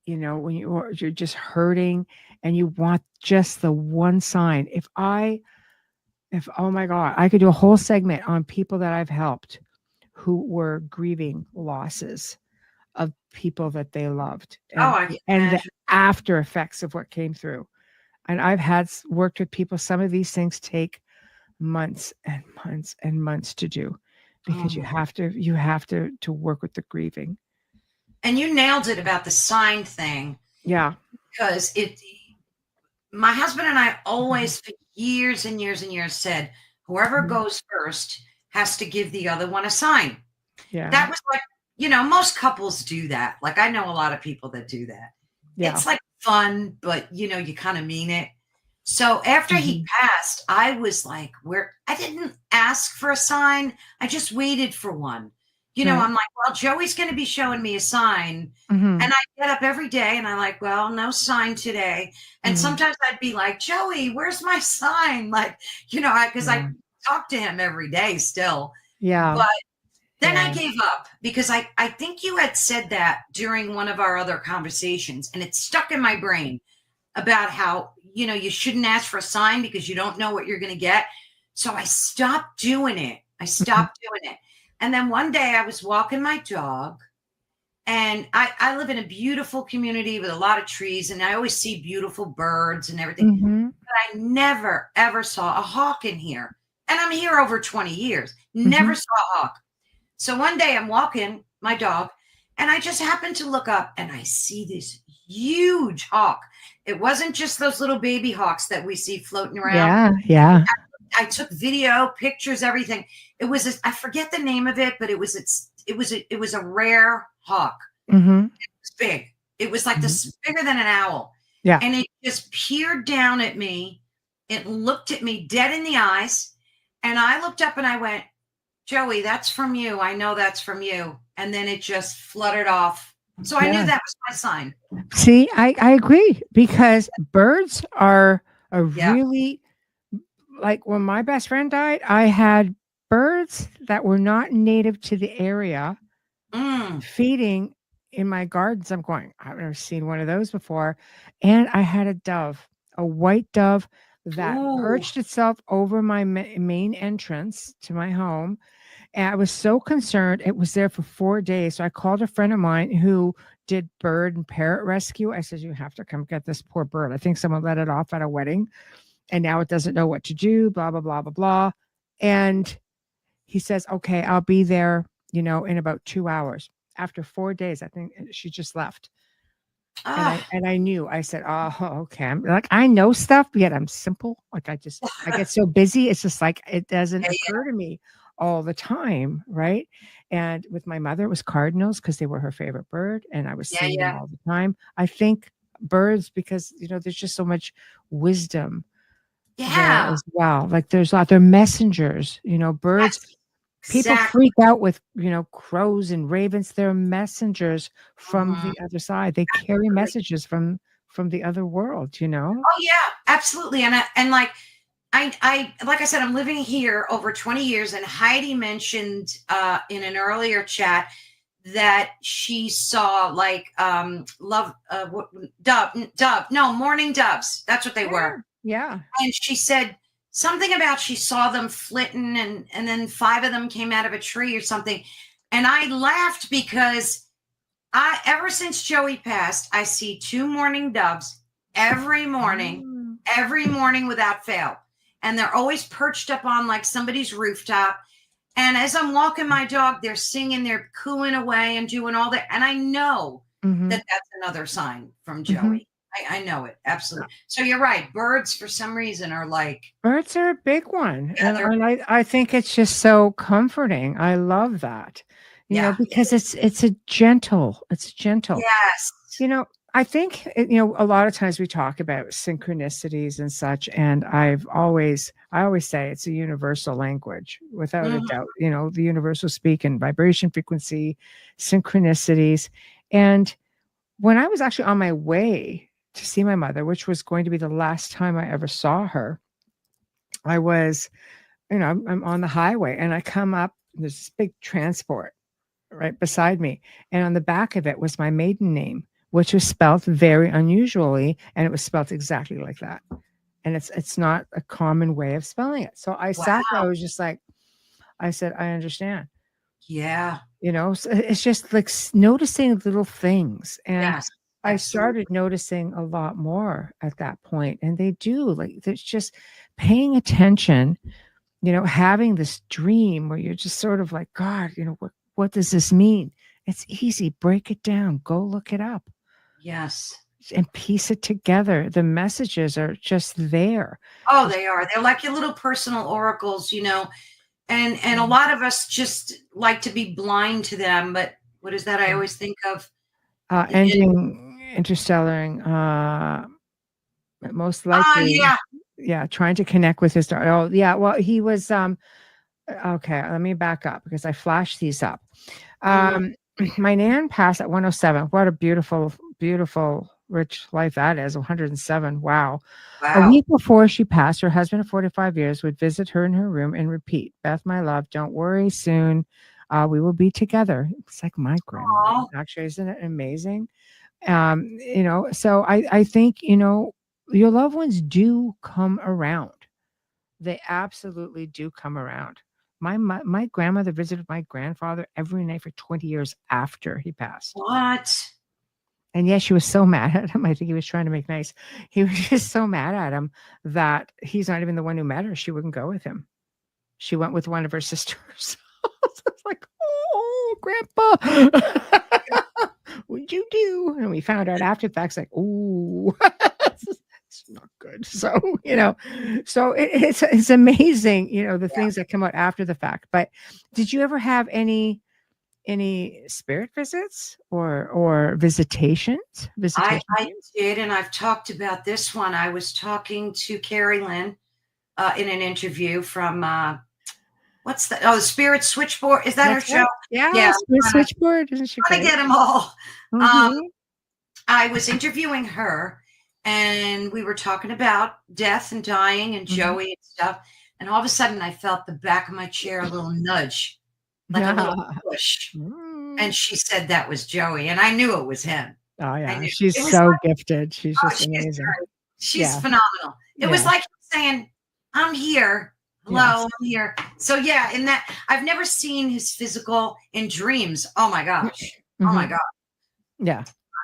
when you're just hurting and you want just the one sign. If oh my God, I could do a whole segment on people that I've helped who were grieving losses of people that they loved and the after effects of what came through. And I've worked with people. Some of these things take months and months and months to do because you have to work with the grieving. And you nailed it about the sign thing. Yeah. Because my husband and I always for years and years and years said, whoever goes first has to give the other one a sign. Yeah. That was like, most couples do that. Like I know a lot of people that do that. Yeah. It's like fun, but you kind of mean it. So after he passed, I was like, I didn't ask for a sign. I just waited for one. I'm like, well, Joey's going to be showing me a sign. And I get up every day and I'm like, well, no sign today. And sometimes I'd be like, Joey, where's my sign? Like, because I talk to him every day still. Yeah. But then I gave up because I think you had said that during one of our other conversations and it stuck in my brain about how, you shouldn't ask for a sign because you don't know what you're going to get. So I stopped doing it. And then one day I was walking my dog and I live in a beautiful community with a lot of trees and I always see beautiful birds and everything. But I never, ever saw a hawk in here. And I'm here over 20 years. Never saw a hawk. So one day I'm walking my dog and I just happened to look up and I see this huge hawk. It wasn't just those little baby hawks that we see floating around. Yeah. I took video, pictures, everything. It was I forget the name of it, but it was a rare hawk. It was big. It was like this bigger than an owl. Yeah. And it just peered down at me. It looked at me dead in the eyes. And I looked up and I went, Joey, that's from you. I know that's from you. And then it just fluttered off. So I knew that was my sign. See, I agree because birds are a really, like when my best friend died, I had birds that were not native to the area feeding in my gardens. I'm going, I've never seen one of those before. And I had a dove, a white dove that perched itself over my main entrance to my home. And I was so concerned. It was there for 4 days. So I called a friend of mine who did bird and parrot rescue. I said, you have to come get this poor bird. I think someone let it off at a wedding and now it doesn't know what to do, blah, blah, blah, blah, blah. And he says, okay, I'll be there, in about 2 hours. After 4 days, I think she just left. And I knew, I said, oh, okay. I'm like, I know stuff, yet I'm simple. Like I get so busy. It's just like, it doesn't occur to me all the time. Right. And with my mother, it was cardinals because they were her favorite bird. And I was seeing them all the time. I think birds, because, there's just so much wisdom there as well. Like they're messengers, birds. People freak out with, crows and ravens. They're messengers from the other side. They carry messages from the other world, Oh, yeah, absolutely. And like I said, I'm living here over 20 years. And Heidi mentioned in an earlier chat that she saw like mourning doves. That's what they were. Yeah. And she said something about she saw them flitting and then 5 of them came out of a tree or something. And I laughed because ever since Joey passed, I see 2 mourning doves every morning without fail. And they're always perched up on like somebody's rooftop. And as I'm walking my dog, they're singing, they're cooing away and doing all that. And I know that that's another sign from Joey. I know it. Absolutely. So you're right. Birds, for some reason, are like... Birds are a big one. And I think it's just so comforting. I love that. You know, because it's gentle. Yes. I think, a lot of times we talk about synchronicities and such. And I always say it's a universal language without a doubt. The universal speak and vibration, frequency, synchronicities. And when I was actually on my way to see my mother, which was going to be the last time I ever saw her. I was, I'm on the highway and I come up, there's this big transport right beside me. And on the back of it was my maiden name, which was spelled very unusually. And it was spelled exactly like that. And it's not a common way of spelling it. So I sat there, I was just like, I said, I understand. Yeah. So it's just like noticing little things. And Yes. I started noticing a lot more at that point. And they do, like, there's just paying attention, having this dream where you're just sort of like, God, what does this mean? It's easy. Break it down. Go look it up. Yes. And piece it together. The messages are just there. Oh, they are. They're like your little personal oracles, and a lot of us just like to be blind to them. But what is that I always think of? Ending interstellar, most likely. Yeah, trying to connect with his daughter. Oh, yeah. Well, he was okay, let me back up because I flashed these up. My nan passed at 107. What a beautiful, beautiful, rich life that is. 107. Wow. A week before she passed, her husband of 45 years would visit her in her room and repeat, Beth, my love, don't worry, soon we will be together. It's like my grandmother. Actually, isn't it amazing? So I think, your loved ones do come around. They absolutely do come around. My grandmother visited my grandfather every night for 20 years after he passed. What? And yes, she was so mad at him. I think he was trying to make nice. He was just so mad at him that he's not even the one who met her. She wouldn't go with him. She went with one of her sisters. It's like, oh, Grandpa, what'd you do? And we found out after the fact, like, oh, it's not good. So, so it's amazing, the things that come out after the fact. But did you ever have any spirit visits or visitations? I did, and I've talked about this one. I was talking to Carolann in an interview from the Spirit Switchboard. Is that her show? Yeah, Spirit Switchboard. Isn't she great? I get them all. I was interviewing her, and we were talking about death and dying and Joey and stuff. And all of a sudden, I felt the back of my chair a little nudge, like a little push. And she said that was Joey, and I knew it was him. Oh yeah, she's so gifted. She's just amazing. She's phenomenal. It was like saying, "I'm here. Hello, I'm here." So yeah, in that, I've never seen his physical in dreams. Oh my gosh. Oh my God. Yeah.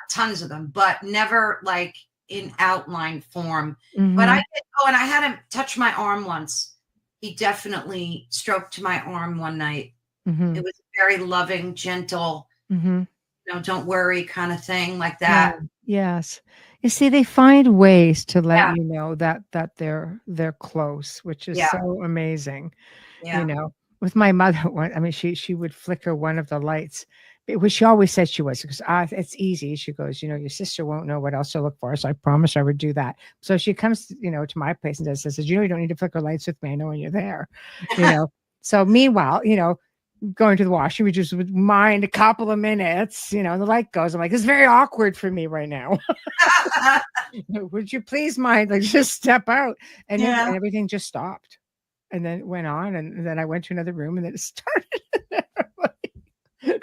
Tons of them, but never like in outline form. But I did, and I had him touch my arm once. He definitely stroked my arm one night. It was very loving, gentle, don't worry kind of thing like that. Yes. You see, they find ways to let you know that they're close, which is so amazing. With my mother, she would flicker one of the lights, which she always said she was, because it's easy. She goes, your sister won't know what else to look for. So I promised I would do that. So she comes, to my place and says, you don't need to flicker lights with me. I know when you're there, So meanwhile, going to the washroom, we just would mind a couple of minutes, the light goes. I'm like, it's very awkward for me right now. Would you please mind, like, just step out? And then everything just stopped. And then it went on. And then I went to another room and then it started.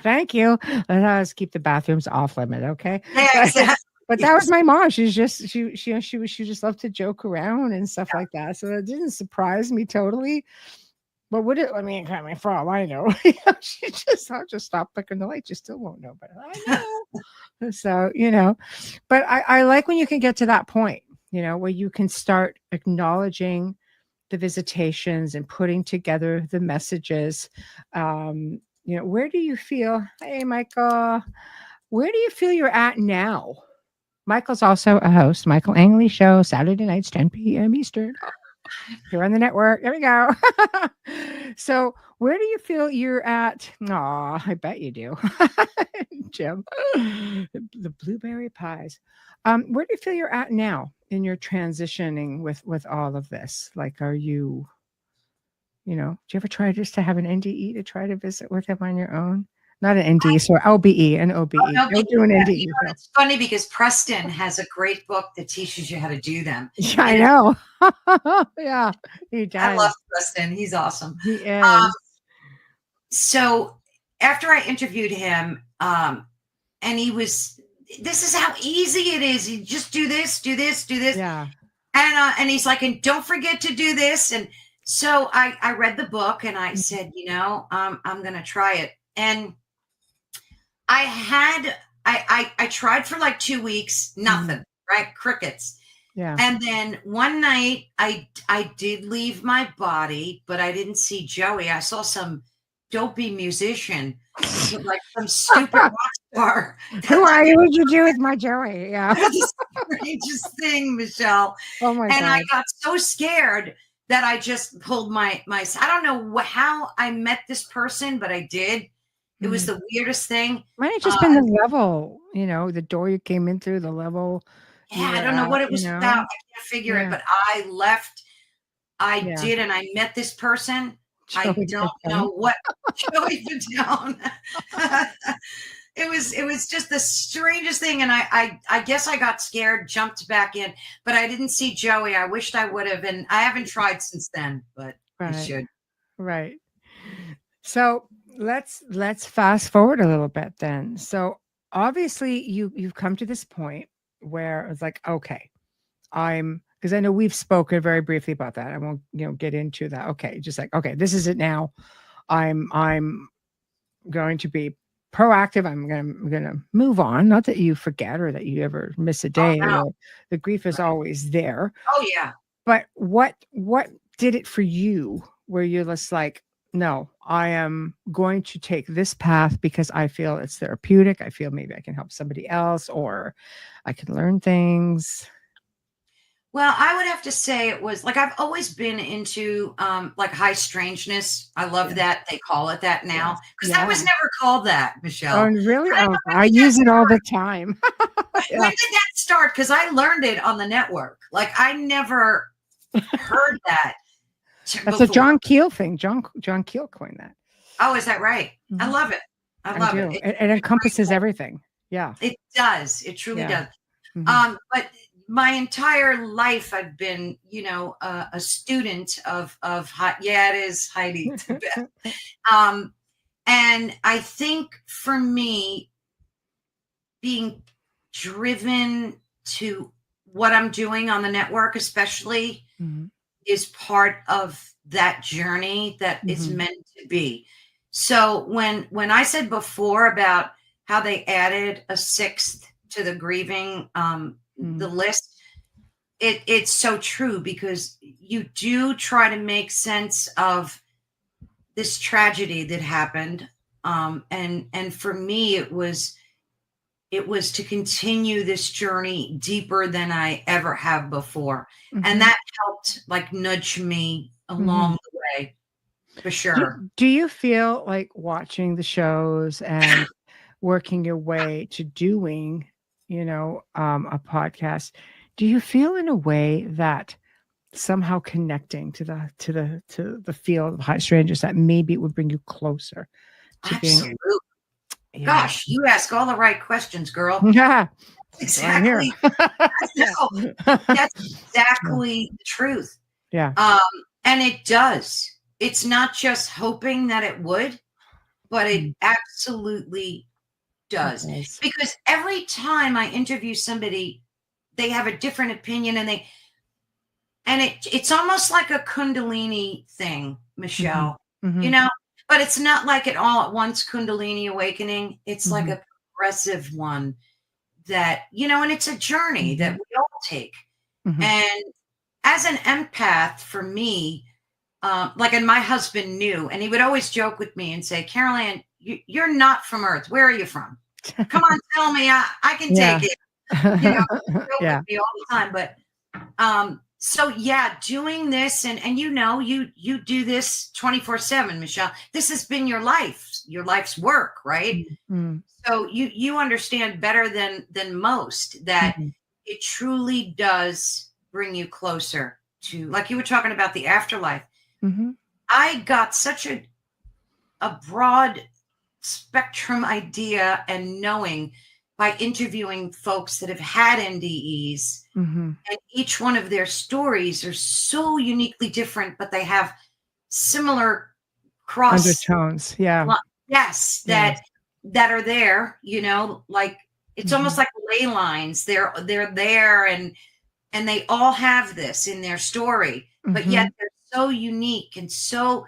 Thank you. Let us keep the bathrooms off limit. Okay. Yeah, exactly. But that was my mom. She's just, she just loved to joke around and stuff like that. So it didn't surprise me totally. But would it? For all I know, I'll just stop flickering the light. You still won't know, but I know. So, but I like when you can get to that point, where you can start acknowledging the visitations and putting together the messages. Where do you feel? Hey, Michael, where do you feel you're at now? Michael's also a host, Michael Angley Show, Saturday nights, 10 p.m. Eastern. You're on the network. There we go. So where do you feel you're at? Aw, I bet you do. Jim, the blueberry pies. Where do you feel you're at now in your transitioning with all of this? Like, are you, do you ever try just to have an NDE to try to visit with him on your own? Not an NDE, so LBE and OBE. Oh, Don't do an NDE. You know, it's funny because Preston has a great book that teaches you how to do them. Yeah, I know. Yeah, he does. I love Preston. He's awesome. He is. So after I interviewed him, and this is how easy it is. You just do this, do this, do this. Yeah. And he's like, and don't forget to do this. And so I read the book and I said, I'm going to try it. And I tried for like 2 weeks, nothing, right? Crickets. Yeah. And then one night I did leave my body, but I didn't see Joey. I saw some dopey musician, like some stupid rock star. Who are you? What'd you do with my Joey? Yeah. The strangest thing, Michelle. Oh my God. And I got so scared that I just pulled my I don't know how I met this person, but I did. It was the weirdest thing. Might have just been the level, the door you came in through, the level. Yeah, I don't know what it was about. I can't figure it, but I left. I did, and I met this person. I don't know what Joey Padone. It was just the strangest thing, and I guess I got scared, jumped back in, but I didn't see Joey. I wished I would have, and I haven't tried since then, but I should. Right. So let's fast forward a little bit then. So obviously you've come to this point where it's like, okay, because I know we've spoken very briefly about that. I won't, get into that. Okay. Just like, okay, this is it now. I'm going to be proactive. I'm going to move on. Not that you forget or that you ever miss a day. Oh, no. The grief is always there. Oh yeah. But what did it for you where you're just like, no, I am going to take this path because I feel it's therapeutic. I feel maybe I can help somebody else or I can learn things. Well, I would have to say it was like I've always been into like high strangeness. I love that they call it that now because that was never called that, Michelle. Oh, really? I use it all the time. When did that start? Because I learned it on the network. Like I never heard that. That's a John Keel thing. John Keel coined that. Oh, is that right? Mm-hmm. I love it. I love it. It encompasses everything. Yeah. It does. It truly does. Mm-hmm. But my entire life I've been, a student of it is Heidi. And I think for me, being driven to what I'm doing on the network, especially, is part of that journey that it's meant to be. So when I said before about how they added a 6th to the grieving, the list, it's so true because you do try to make sense of this tragedy that happened. And for me, it was to continue this journey deeper than I ever have before. And that helped like nudge me along the way for sure. Do you feel like watching the shows and working your way to doing, a podcast, do you feel in a way that somehow connecting to the field of high strangers that maybe it would bring you closer to Absolutely. Gosh, you ask all the right questions, girl. Yeah. Exactly. That's exactly the truth. Yeah. And it does. It's not just hoping that it would, but it absolutely does. Because every time I interview somebody, they have a different opinion and it's almost like a Kundalini thing, Michelle, but it's not like an all at once Kundalini awakening. It's like a progressive one that, and it's a journey that we all take. And as an empath for me, and my husband knew, and he would always joke with me and say, Carolann, you're not from Earth. Where are you from? Come on, tell me. I can take it. With me all the time. But so doing this and you do this 24/7, Michelle. This has been your life's work, right? So you understand better than most that it truly does bring you closer to, like you were talking about the afterlife. I got such a broad spectrum idea and knowing by interviewing folks that have had NDEs, and each one of their stories are so uniquely different, but they have similar cross undertones. Yeah. Yes, that are there, like it's almost like ley lines. They're there, and they all have this in their story, but yet they're so unique and so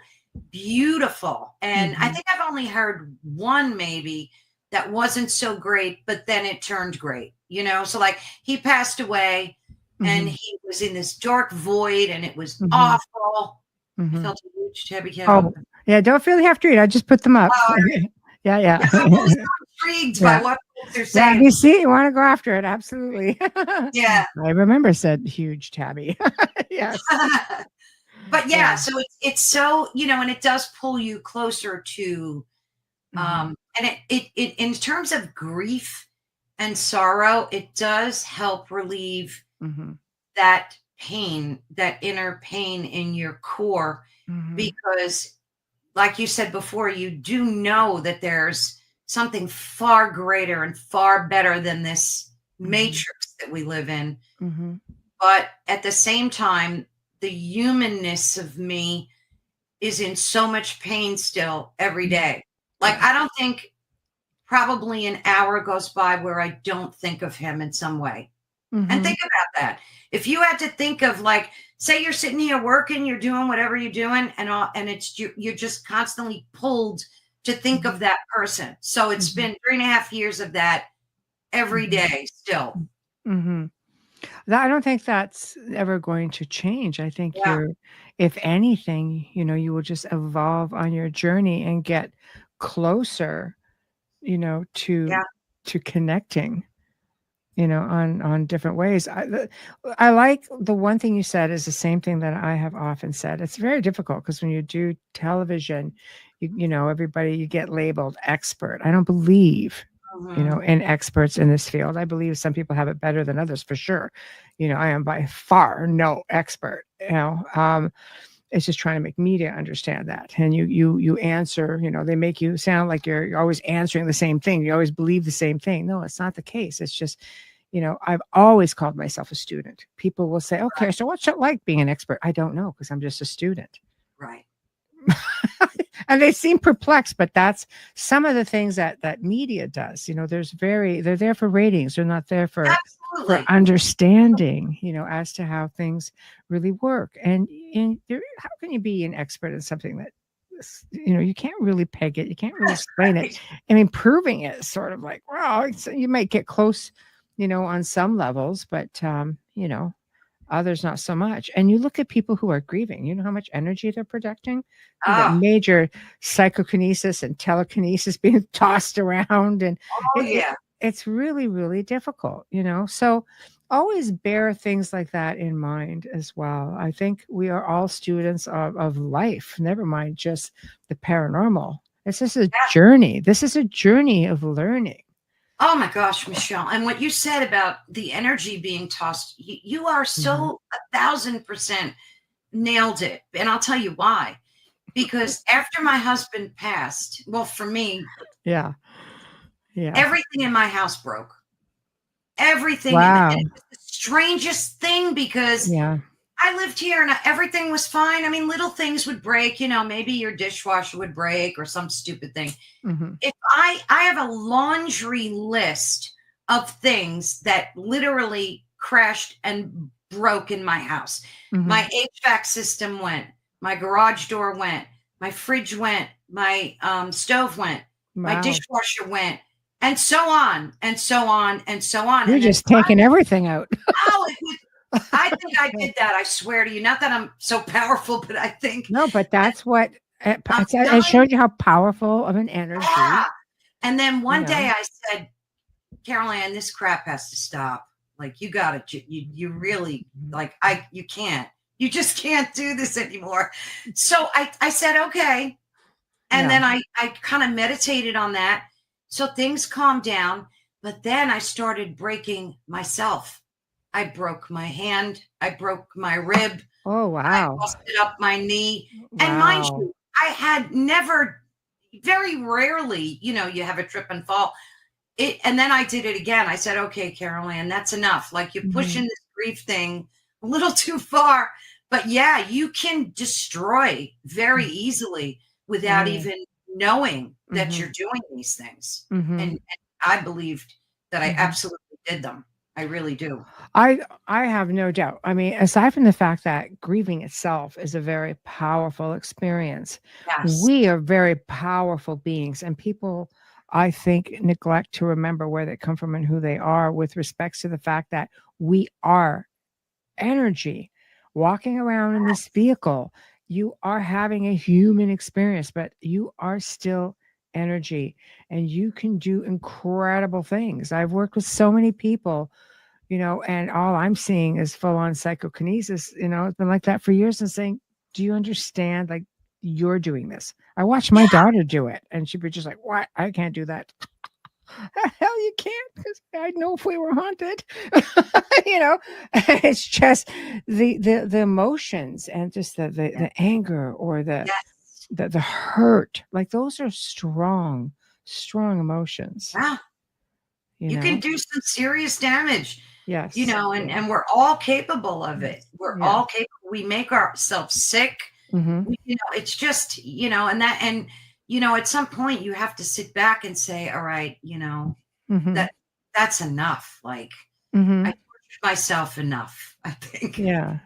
beautiful. And I think I've only heard one maybe that wasn't so great, but then it turned great, so like he passed away and he was in this dark void and it was awful. I felt a huge tabby cat. Oh yeah, don't feel you have to read. I just put them up. Yeah. I'm always so intrigued by what folks are saying. Yeah, you see, you want to go after it, absolutely. Yeah, I remember said huge tabby. Yes. But so it's so, and it does pull you closer to and it in terms of grief and sorrow, it does help relieve that pain, that inner pain in your core, because like you said before, you do know that there's something far greater and far better than this matrix that we live in. But at the same time, the humanness of me is in so much pain still every day. Like, I don't think probably an hour goes by where I don't think of him in some way. And think about that. If you had to think of, like, say you're sitting here working, you're doing whatever you're doing, and it's you're just constantly pulled to think of that person. So it's been 3.5 years of that every day still. I don't think that's ever going to change. I think if anything, you will just evolve on your journey and get closer, to connecting, on different ways. I like the one thing you said is the same thing that I have often said. It's very difficult because when you do television, everybody, you get labeled expert. I don't believe in experts in this field. I believe some people have it better than others, for sure. I am by far no expert. It's just trying to make media understand that. And you answer, they make you sound like you're always answering the same thing. You always believe the same thing. No, it's not the case. It's just, I've always called myself a student. People will say, okay, so what's it like being an expert? I don't know, because I'm just a student. Right. And they seem perplexed, but that's some of the things that media does. They're there for ratings. They're not there for understanding, as to how things really work. And how can you be an expert in something that, you can't really peg it. You can't really explain it. I mean, proving it is sort of like, well, you might get close, on some levels, but, others not so much. And you look at people who are grieving, you know how much energy they're projecting? Major psychokinesis and telekinesis being tossed around. And it's really, really difficult, So always bear things like that in mind as well. I think we are all students of life, never mind just the paranormal. This is a journey. This is a journey of learning. Oh my gosh, Michelle. And what you said about the energy being tossed, you are so 1,000% nailed it. And I'll tell you why. Because after my husband passed, well, for me, everything in my house broke. Everything. Wow. And it was the strangest thing, because I lived here and everything was fine. I mean, little things would break, maybe your dishwasher would break or some stupid thing. If I have a laundry list of things that literally crashed and broke in my house. My HVAC system went, my garage door went, my fridge went, my stove went, my dishwasher went, and so on, and so on, and so on. You're just taking everything out. I think I did that. I swear to you. Not that I'm so powerful, but I think. No, but that's what I showed you, how powerful of an energy. Yeah. And then one day I said, Carolann, this crap has to stop. Like, you got it. You really, like, you can't. You just can't do this anymore. So I said, okay. And then I kind of meditated on that. So things calmed down. But then I started breaking myself. I broke my hand. I broke my rib. Oh, wow. I busted up my knee. Wow. And mind you, I had never, very rarely, you have a trip and fall. And then I did it again. I said, okay, Carolann, that's enough. Like, you're pushing this grief thing a little too far. But yeah, you can destroy very easily without even knowing that you're doing these things. And I believed that I absolutely did them. I really do. I have no doubt. I mean, aside from the fact that grieving itself is a very powerful experience, Yes. we are very powerful beings, and people, I think, neglect to remember where they come from and who they are with respects to the fact that we are energy walking around in this vehicle. You are having a human experience, but you are still energy, and you can do incredible things. I've worked with so many people, and all I'm seeing is full on psychokinesis. It's been like that for years, and saying, do you understand? Like, you're doing this. I watched my daughter do it, and she'd be just like, what? I can't do that. Hell, you can't, because I know if we were haunted. It's just the emotions, and just the anger, or the hurt. Like, those are strong emotions. Yeah. You can do some serious damage. Yes. And we're all capable of it. We're all capable. We make ourselves sick. It's just, at some point you have to sit back and say, all right, that's enough. Like, I pushed myself enough, I think. Yeah.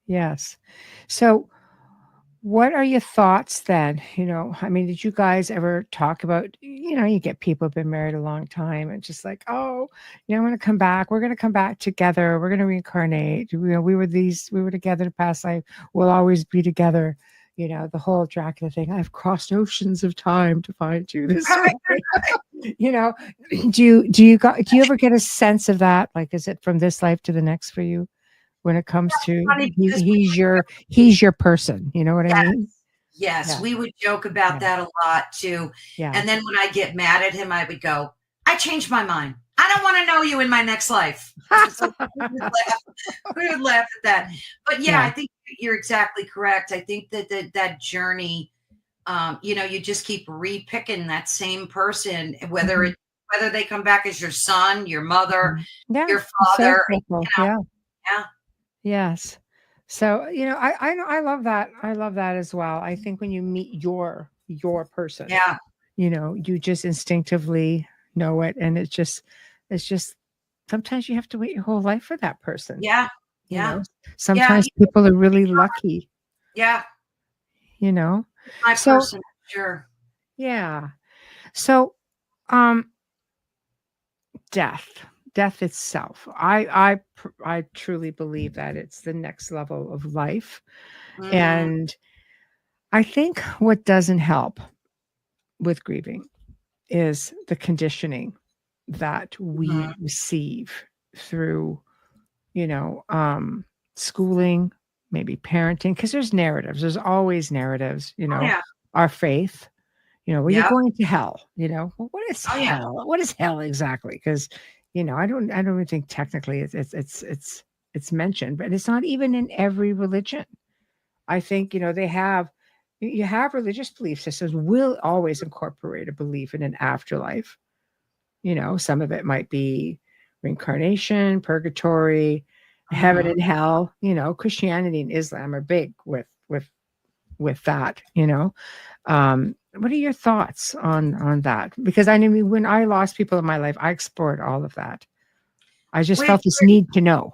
Yes. So what are your thoughts then? I mean, did you guys ever talk about, you get people who've been married a long time and just like, oh, I'm going to come back. We're going to come back together. We're going to reincarnate. We were together in past life. We'll always be together. The whole Dracula thing. I've crossed oceans of time to find you. This way. Do you ever get a sense of that? Like, is it from this life to the next for you? When it comes to he's your person, you know what I mean? Yes, we would joke about that a lot too. Yeah. And then when I get mad at him, I would go, I changed my mind. I don't want to know you in my next life. So we would laugh at that. But I think you're exactly correct. I think that journey, you just keep re-picking that same person, whether they come back as your son, your mother, your father. Yes. So, I love that. I love that as well. I think when you meet your person, you just instinctively know it. And it's just sometimes you have to wait your whole life for that person. Yeah. Sometimes people are really lucky. Yeah. My person, sure. Yeah. So, death itself. I truly believe that it's the next level of life. And I think what doesn't help with grieving is the conditioning that we receive through, schooling, maybe parenting, because there's narratives. There's always narratives, our faith, you're going to hell, well, what is hell? What is hell exactly? Because I don't even think technically it's mentioned, but it's not even in every religion. I think, you have religious belief systems will always incorporate a belief in an afterlife. Some of it might be reincarnation, purgatory, heaven and hell. Christianity and Islam are big with that. What are your thoughts on that? Because I mean, when I lost people in my life, I explored all of that. I just felt this need to know.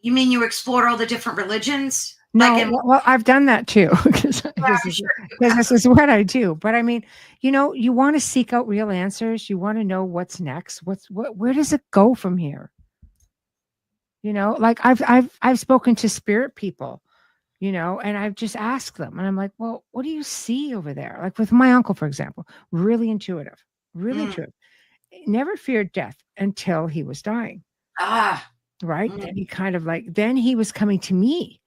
You mean you explored all the different religions? No, well, I've done that too, because this is what I do. But I mean, you want to seek out real answers. You want to know what's next. Where does it go from here? Like I've spoken to spirit people, and I've just asked them, and I'm like, well, what do you see over there? Like with my uncle, for example, really intuitive, never feared death until he was dying. Right. Then he was coming to me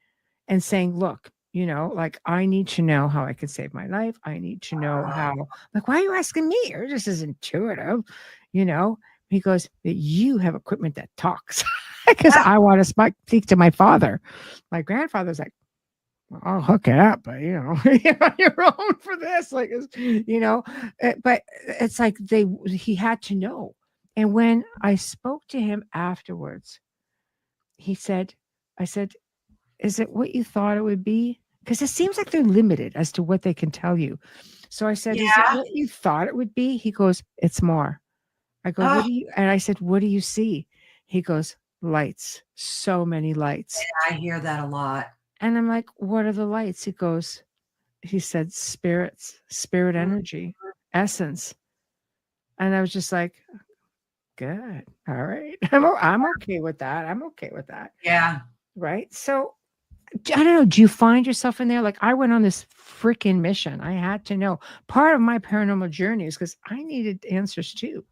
and saying, look, like, I need to know how I can save my life. I need to know how, like, why are you asking me? You're just as intuitive, He goes, you have equipment that talks, because I want to speak to my father. My grandfather's like, I'll hook it up, but you're on your own for this. Like, but it's like he had to know. And when I spoke to him afterwards, he said, I said, is it what you thought it would be? Because it seems like they're limited as to what they can tell you. So I said, is it Yeah. what you thought it would be? He goes, it's more. I go, what do you, and I said, what do you see? He goes, lights, so many lights. I hear that a lot. And I'm like, what are the lights? He said, spirits, spirit energy, essence. And I was just like, good. All right. I'm okay with that. I'm okay with that. Yeah. Right. So I don't know. Do you find yourself in there? Like, I went on this freaking mission. I had to know. Part of my paranormal journey is because I needed answers too.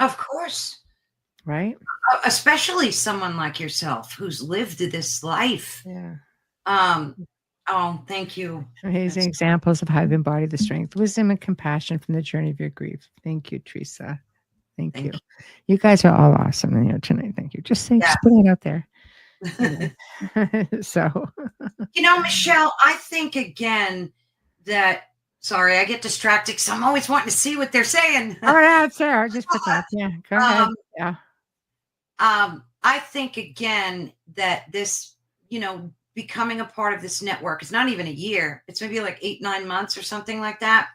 Of course. Right. Especially someone like yourself who's lived this life. Yeah. Oh, thank you. Amazing examples of how you've embodied the strength, wisdom, and compassion from the journey of your grief. Thank you, Teresa. Thank you. You guys are all awesome in here tonight. Thank you. Just put it out there. So, Michelle, I think again that, sorry, I get distracted because I'm always wanting to see what they're saying. Oh, yeah, it's there. Just put that. Yeah, go ahead. Yeah. I think again that this, becoming a part of this network is not even a year. It's maybe like 8-9 months or something like that.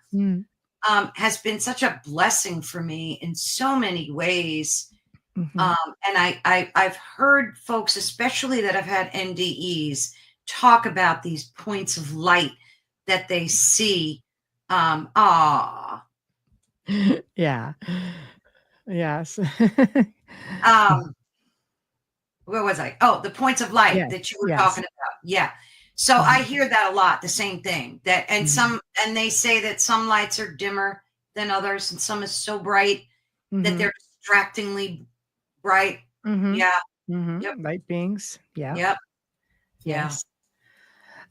Has been such a blessing for me in so many ways. Mm-hmm. And I've heard folks, especially that have had NDEs, talk about these points of light that they see. Yeah. Yes. Where was I? Oh, the points of light that you were talking about. Yeah. So I hear that a lot, the same thing that, and and they say that some lights are dimmer than others and some is so bright that they're distractingly bright. Yeah. Yep. Light beings. Yeah. Yep. Yes.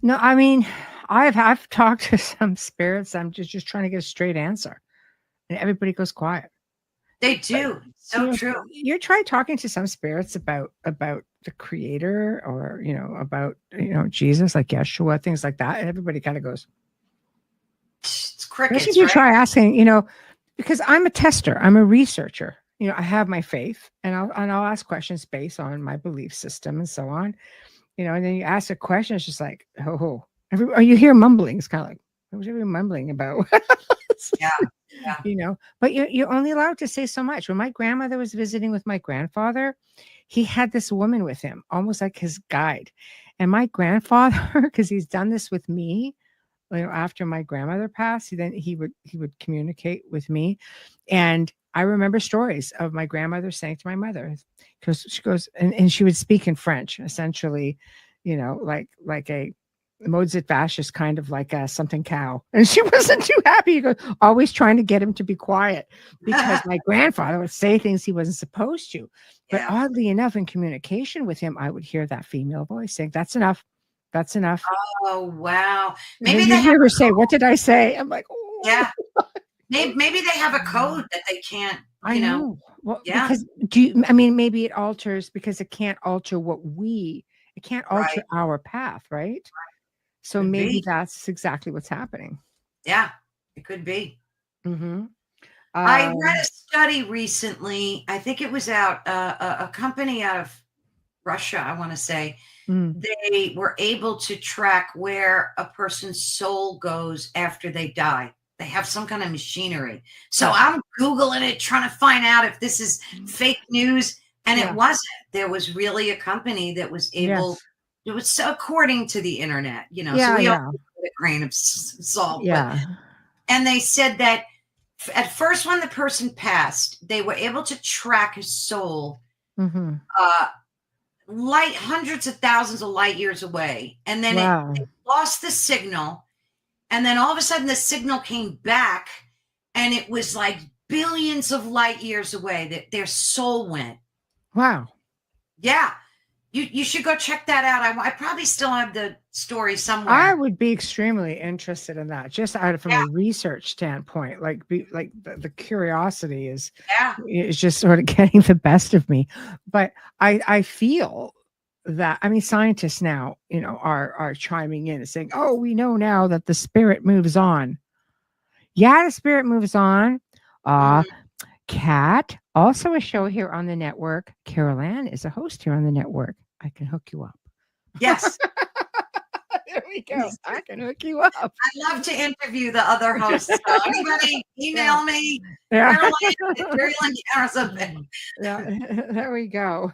No, I mean, I've talked to some spirits. I'm just trying to get a straight answer, and everybody goes quiet. They do. So true. You try talking to some spirits about the creator or, about, Jesus, like Yeshua, things like that. And everybody kind of goes, it's crickets. You try asking, because I'm a tester, I'm a researcher, I have my faith and I'll ask questions based on my belief system and so on, and then you ask a question. It's just like, or you hear mumbling. It's kind of like, what was everybody mumbling about? Yeah. But you're only allowed to say so much. When my grandmother was visiting with my grandfather, he had this woman with him, almost like his guide. And my grandfather, because he's done this with me, after my grandmother passed, he would communicate with me. And I remember stories of my grandmother saying to my mother, because she goes, and she would speak in French, essentially, like a Mozart fascist, kind of like something cow. And she wasn't too happy. He goes, always trying to get him to be quiet because my grandfather would say things he wasn't supposed to. But oddly enough, in communication with him, I would hear that female voice saying, that's enough. That's enough. Oh, wow. Maybe they hear her say, what did I say? I'm like, oh. Yeah. Maybe they have a code that they can't, I know. Well, because maybe it alters because it can't alter it can't alter our path, right? So maybe that's exactly what's happening. Yeah, it could be. I read a study recently. I think it was out a company out of Russia, I want to say. They were able to track where a person's soul goes after they die. They have some kind of machinery. So I'm Googling it, trying to find out if this is fake news. And it wasn't. There was really a company that was able, it was according to the internet, so we all put a grain of salt. Yeah. And they said that at first, when the person passed, they were able to track his soul hundreds of thousands of light years away. And then it lost the signal. And then all of a sudden the signal came back and it was like billions of light years away that their soul went. Wow. Yeah. You should go check that out. I probably still have the story somewhere. I would be extremely interested in that, just from a research standpoint. The curiosity is just sort of getting the best of me. But I feel that, I mean, scientists now, are chiming in and saying, oh, we know now that the spirit moves on. Yeah, the spirit moves on. Kat, also a show here on the network. Carolann is a host here on the network. I can hook you up. Yes. There we go. I can hook you up. I love to interview the other hosts. So anybody email me. Yeah. Carolann. Yeah. There we go.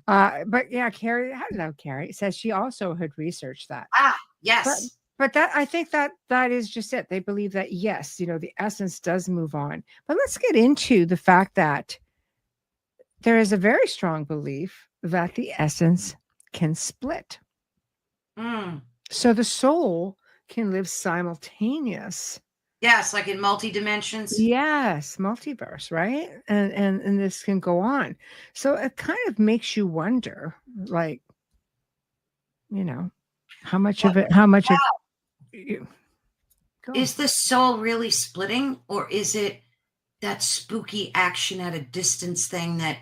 But yeah, Carrie, hello, Carrie says she also had researched that. Yes. But that, I think that is just it. They believe that, yes, the essence does move on. But let's get into the fact that there is a very strong belief that the essence can split. So the soul can live simultaneous. Yes, like in multi-dimensions. Yes, multiverse, right? And this can go on. So it kind of makes you wonder, like, how much of is the soul really splitting, or is it that spooky action at a distance thing that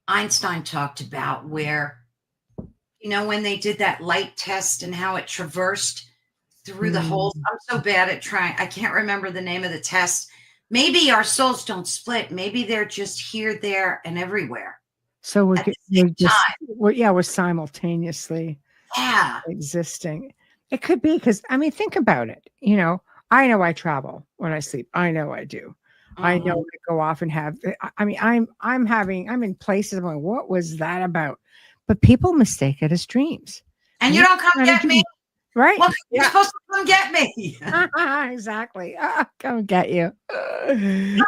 Einstein talked about, where when they did that light test and how it traversed through the holes? I'm so bad at trying. I can't remember the name of the test. Maybe our souls don't split. Maybe they're just here, there, and everywhere. So we're simultaneously existing. It could be because, I mean, think about it. I know I travel when I sleep. I know I do. I know I go off and have. I mean, I'm in places. I'm like, what was that about? But people mistake it as dreams. And you don't come get me. Right? Well, you're supposed to come get me. Exactly. Come get you.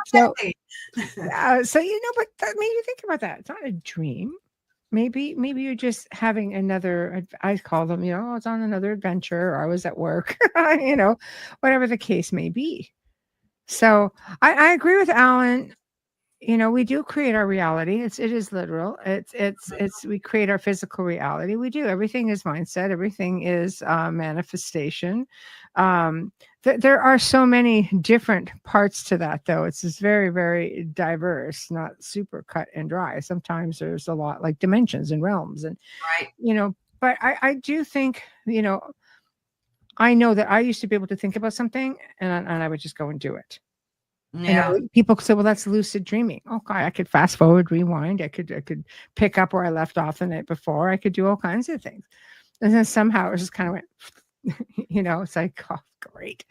So, but that made you think about that. It's not a dream. Maybe you're just having another, I call them, it's on another adventure, or I was at work, whatever the case may be. So I agree with Alan. We do create our reality. It is literal. We create our physical reality. We do. Everything is mindset. Everything is manifestation. There are so many different parts to that, though. It's just very, very diverse, not super cut and dry. Sometimes there's a lot, like dimensions and realms, and but I do think, I know that I used to be able to think about something and I would just go and do it. Yeah. People say, well, that's lucid dreaming. Okay, I could fast forward, rewind. I could pick up where I left off the night before. I could do all kinds of things. And then somehow it just kind of went, it's like, oh, great.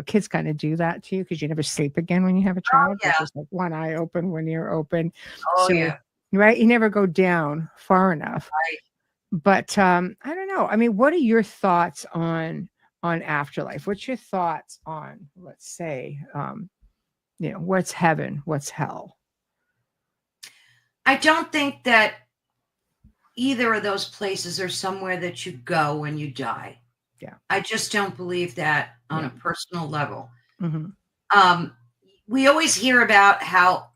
Kids kind of do that to you because you never sleep again when you have a child. It's just like one eye open, one ear open. Right? You never go down far enough. Right. But I don't know. I mean, what are your thoughts on afterlife? What's your thoughts on, let's say, what's heaven, what's hell? I don't think that either of those places are somewhere that you go when you die. Yeah. I just don't believe that on a personal level. Mm-hmm. We always hear about how,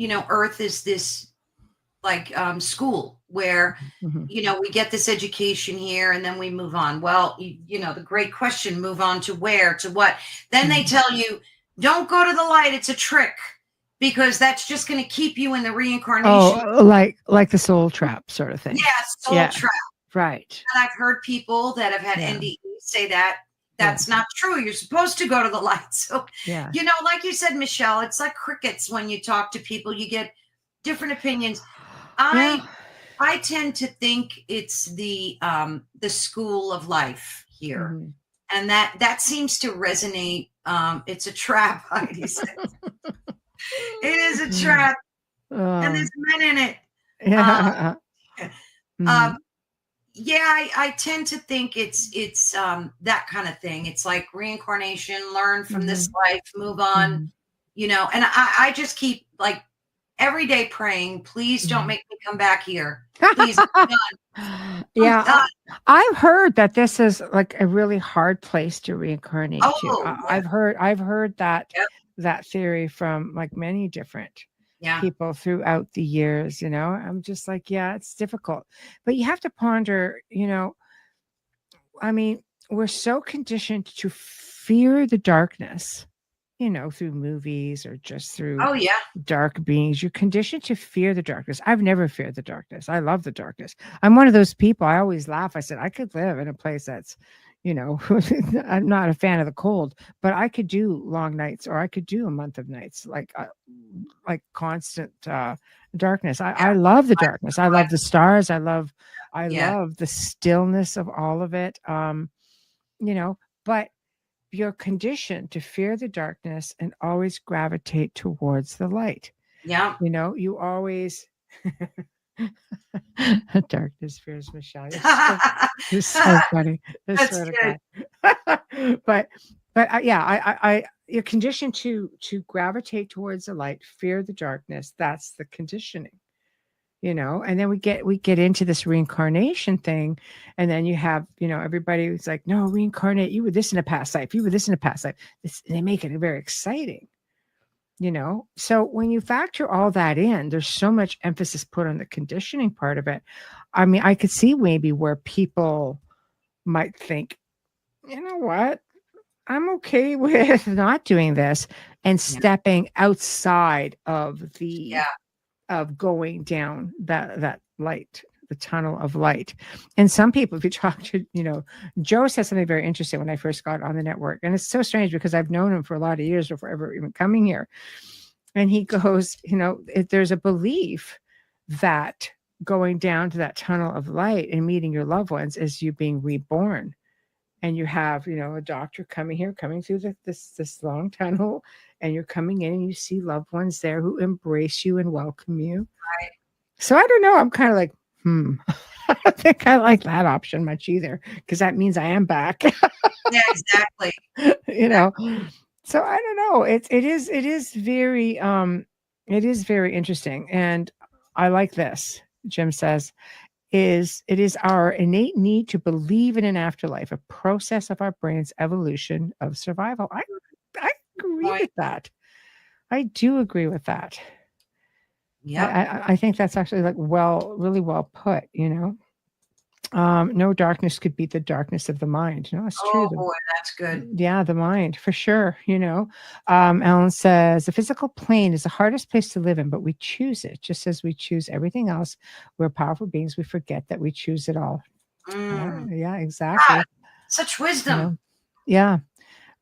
Earth is this like school where, we get this education here and then we move on. Well, the great question, move on to where, to what? Then they tell you, don't go to the light. It's a trick, because that's just going to keep you in the reincarnation. Oh, like the soul trap sort of thing. Yeah, trap. Right. And I've heard people that have had NDE say that that's not true. You're supposed to go to the light. So, like you said, Michelle, it's like crickets when you talk to people. You get different opinions. I tend to think it's the school of life here. Mm-hmm. And that seems to resonate. It's a trap, Heidi says. It is a trap. And there's men in it. I tend to think it's that kind of thing. It's like reincarnation, learn from this life, move on, and I just keep like every day praying, please don't make me come back here. Please, I'm done. Yeah, I've heard that this is like a really hard place to reincarnate to. I've heard that that theory from like many different people throughout the years. I'm just like, it's difficult, but you have to ponder. I mean, we're so conditioned to fear the darkness through movies or just through Oh yeah. dark beings. You're conditioned to fear the darkness. I've never feared the darkness. I love the darkness. I'm one of those people. I always laugh. I said I could live in a place that's, I'm not a fan of the cold, but I could do long nights, or I could do a month of nights, like constant darkness. I love the darkness. I love the stars. I love the stillness of all of it. But you're conditioned to fear the darkness and always gravitate towards the light. Yeah. You always darkness fears Michelle. It's so funny. That's good. But you're conditioned to gravitate towards the light, fear the darkness. That's the conditioning. And then we get into this reincarnation thing, and then you have everybody who's like, no, reincarnate, you were this in a past life, you were this in a past life. They make it very exciting, so when you factor all that in, there's so much emphasis put on the conditioning part of it. I mean, I could see maybe where people might think, you know what, I'm okay with not doing this and stepping outside of the of going down that light, the tunnel of light. And some people, if you talk to, Joe said something very interesting when I first got on the network. And it's so strange because I've known him for a lot of years before ever even coming here. And he goes, there's a belief that going down to that tunnel of light and meeting your loved ones is you being reborn. And you have, a doctor coming through this long tunnel, and you're coming in and you see loved ones there who embrace you and welcome you. Right. So I don't know. I'm kind of like, I don't think I like that option much either, because that means I am back. Yeah, exactly. So I don't know. It is very interesting. And I like this. Jim says, it is our innate need to believe in an afterlife, a process of our brain's evolution of survival. I agree with that. I do agree with that. Yeah, I think that's actually really well put. No darkness could beat the darkness of the mind. No, it's true. Oh boy, that's good. Yeah, the mind, for sure. Ellen says the physical plane is the hardest place to live in, but we choose it. Just as we choose everything else, we're powerful beings. We forget that we choose it all. Yeah, exactly. God, such wisdom. Yeah.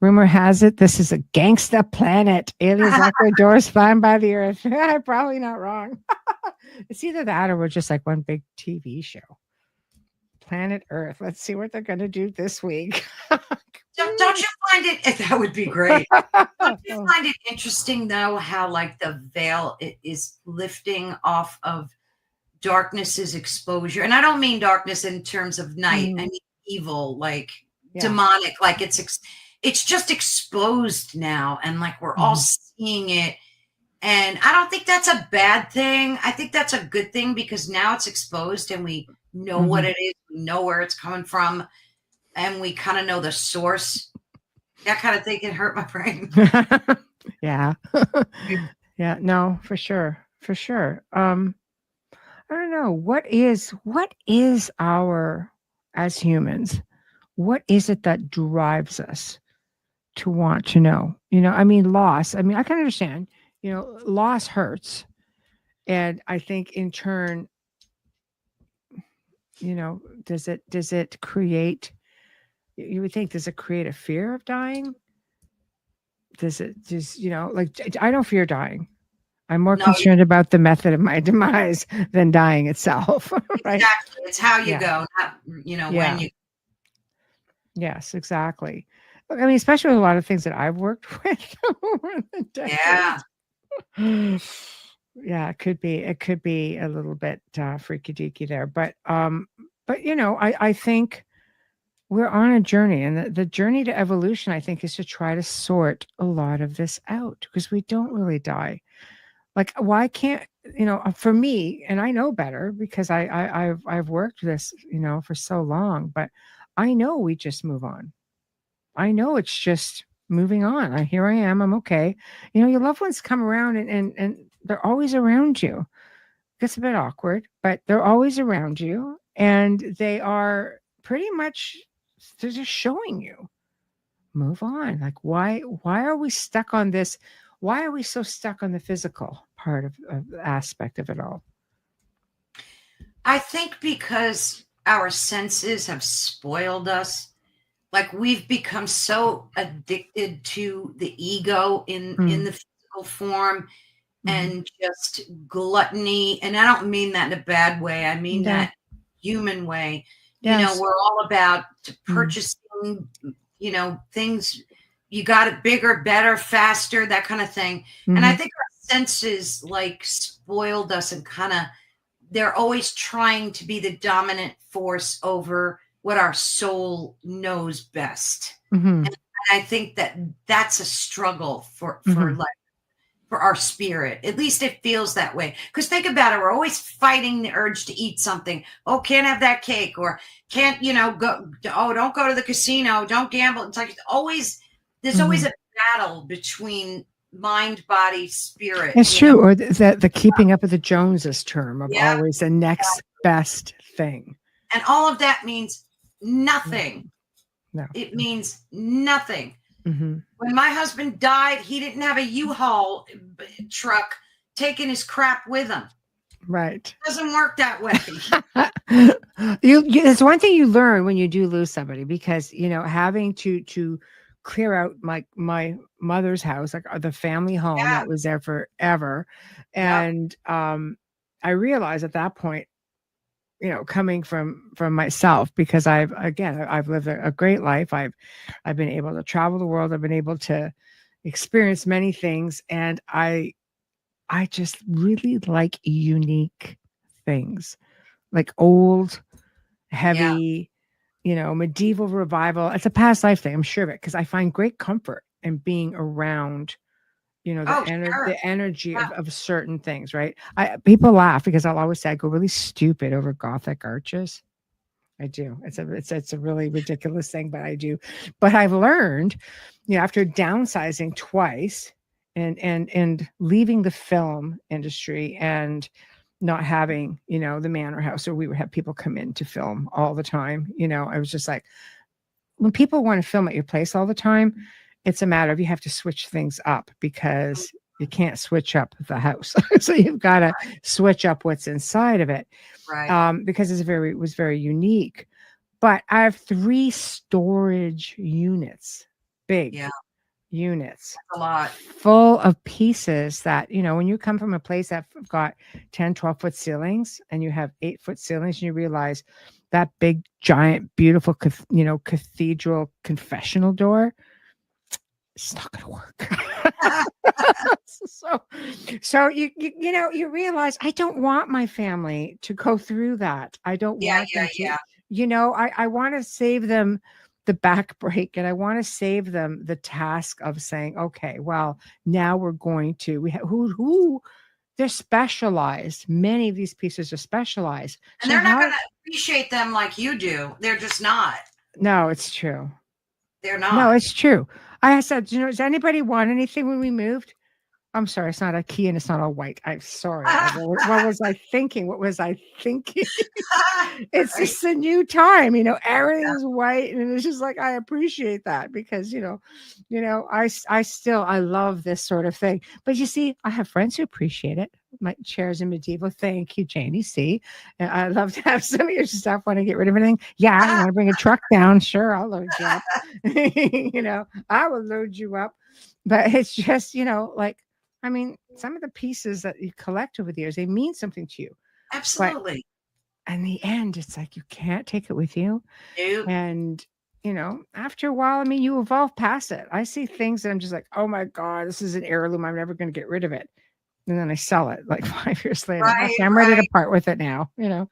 Rumor has it this is a gangsta planet. Aliens lock their doors, flying by the earth. Probably not wrong. It's either that or we're just like one big TV show. Planet Earth. Let's see what they're going to do this week. Don't you find it? That would be great. Don't you find it interesting, though, how the veil is lifting off of darkness's exposure? And I don't mean darkness in terms of night. I mean evil, demonic. It's just exposed now, and we're all seeing it. And I don't think that's a bad thing. I think that's a good thing, because now it's exposed and we know what it is. We know where it's coming from, and we kind of know the source. That kind of thing can hurt my brain. Yeah. Yeah, no, for sure. For sure. I don't know. What is our, as humans, what is it that drives us to want to know? Loss. I can understand, loss hurts. And I think in turn, does it create, you would think, does it create a fear of dying? Does it just, I don't fear dying. I'm more concerned about the method of my demise than dying itself. Right? Exactly. It's how you go, not, when you. Yes, exactly. Especially with a lot of things that I've worked with over the decades. Yeah, it could be a little bit freaky deaky there, but I think we're on a journey, and the journey to evolution, I think, is to try to sort a lot of this out, because we don't really die. Why can't, for me, and I know better because I've worked this, for so long, but I know we just move on. I know it's just moving on. Here I am. I'm okay. Your loved ones come around and they're always around you. It gets a bit awkward, but they're always around you, and they are pretty much, they're just showing you move on. Like, why are we stuck on this? Why are we so stuck on the physical part of the aspect of it all? I think because our senses have spoiled us. Like, we've become so addicted to the ego in the physical form, and just gluttony. And I don't mean that in a bad way. I mean that human way. Yes. You know, we're all about purchasing, you know, things. You got it bigger, better, faster, that kind of thing. And I think our senses like spoiled us, and kind of, they're always trying to be the dominant force over what our soul knows best. And I think that that's a struggle for life, for our spirit. At least it feels that way. Because think about it, we're always fighting the urge to eat something. Oh, can't have that cake, or can't, you know, go. Oh, don't go to the casino. Don't gamble. It's like always, there's always a battle between mind, body, spirit. It's true. Know? Or the keeping up with the Joneses term of always the next best thing. And all of that means nothing. No. It means nothing. When my husband died, he didn't have a U-Haul truck taking his crap with him. Right. It doesn't work that way. It's one thing you learn when you do lose somebody, because, you know, having to clear out my mother's house, like the family home that was there forever. And I realized at that point, you know, coming from myself, because I've lived a great life. I've been able to travel the world. I've been able to experience many things. And I just really like unique things, like old, heavy, you know, medieval revival. It's a past life thing, I'm sure of it, because I find great comfort in being around, you know, the energy of certain things, right? People laugh because I'll always say I go really stupid over Gothic arches. I do. It's a really ridiculous thing, but I do. But I've learned, you know, after downsizing twice and leaving the film industry and not having, you know, the manor house, or we would have people come in to film all the time. You know, I was just like, when people want to film at your place all the time, it's a matter of you have to switch things up, because you can't switch up the house. So you've got to switch up what's inside of it. Right. Because it was very unique. But I have 3 storage units, big units, a lot, full of pieces that, you know, when you come from a place that's got 10, 12-foot ceilings, and you have 8-foot ceilings, and you realize that big, giant, beautiful, you know, cathedral confessional door, it's not going to work. so you know, you realize I don't want my family to go through that. I don't want them to, you know, I want to save them the back break, and I want to save them the task of saying, okay, well, now we're going to, we have who they're specialized. Many of these pieces are specialized. And they're not going to appreciate them like you do. They're just not. No, it's true. They're not. No, it's true. I said, you know, does anybody want anything when we moved? I'm sorry, it's not a key and it's not all white. I'm sorry. What was I thinking? It's just a new time, you know, everything is white, and it's just like, I appreciate that, because, you know, I love this sort of thing. But you see, I have friends who appreciate it. My chairs in medieval. Thank you, Janie. See, and I love to have some of your stuff. Want to get rid of anything? Yeah, I want to bring a truck down. Sure, I'll load you up. You know, I will load you up. But it's just, you know, like, I mean, some of the pieces that you collect over the years, they mean something to you. Absolutely. But in the end, it's like you can't take it with you. Nope. And, you know, after a while, I mean, you evolve past it. I see things that I'm just like, oh my God, this is an heirloom. I'm never going to get rid of it. And then I sell it like 5 years later. Right, okay, I'm ready to part with it now. You know,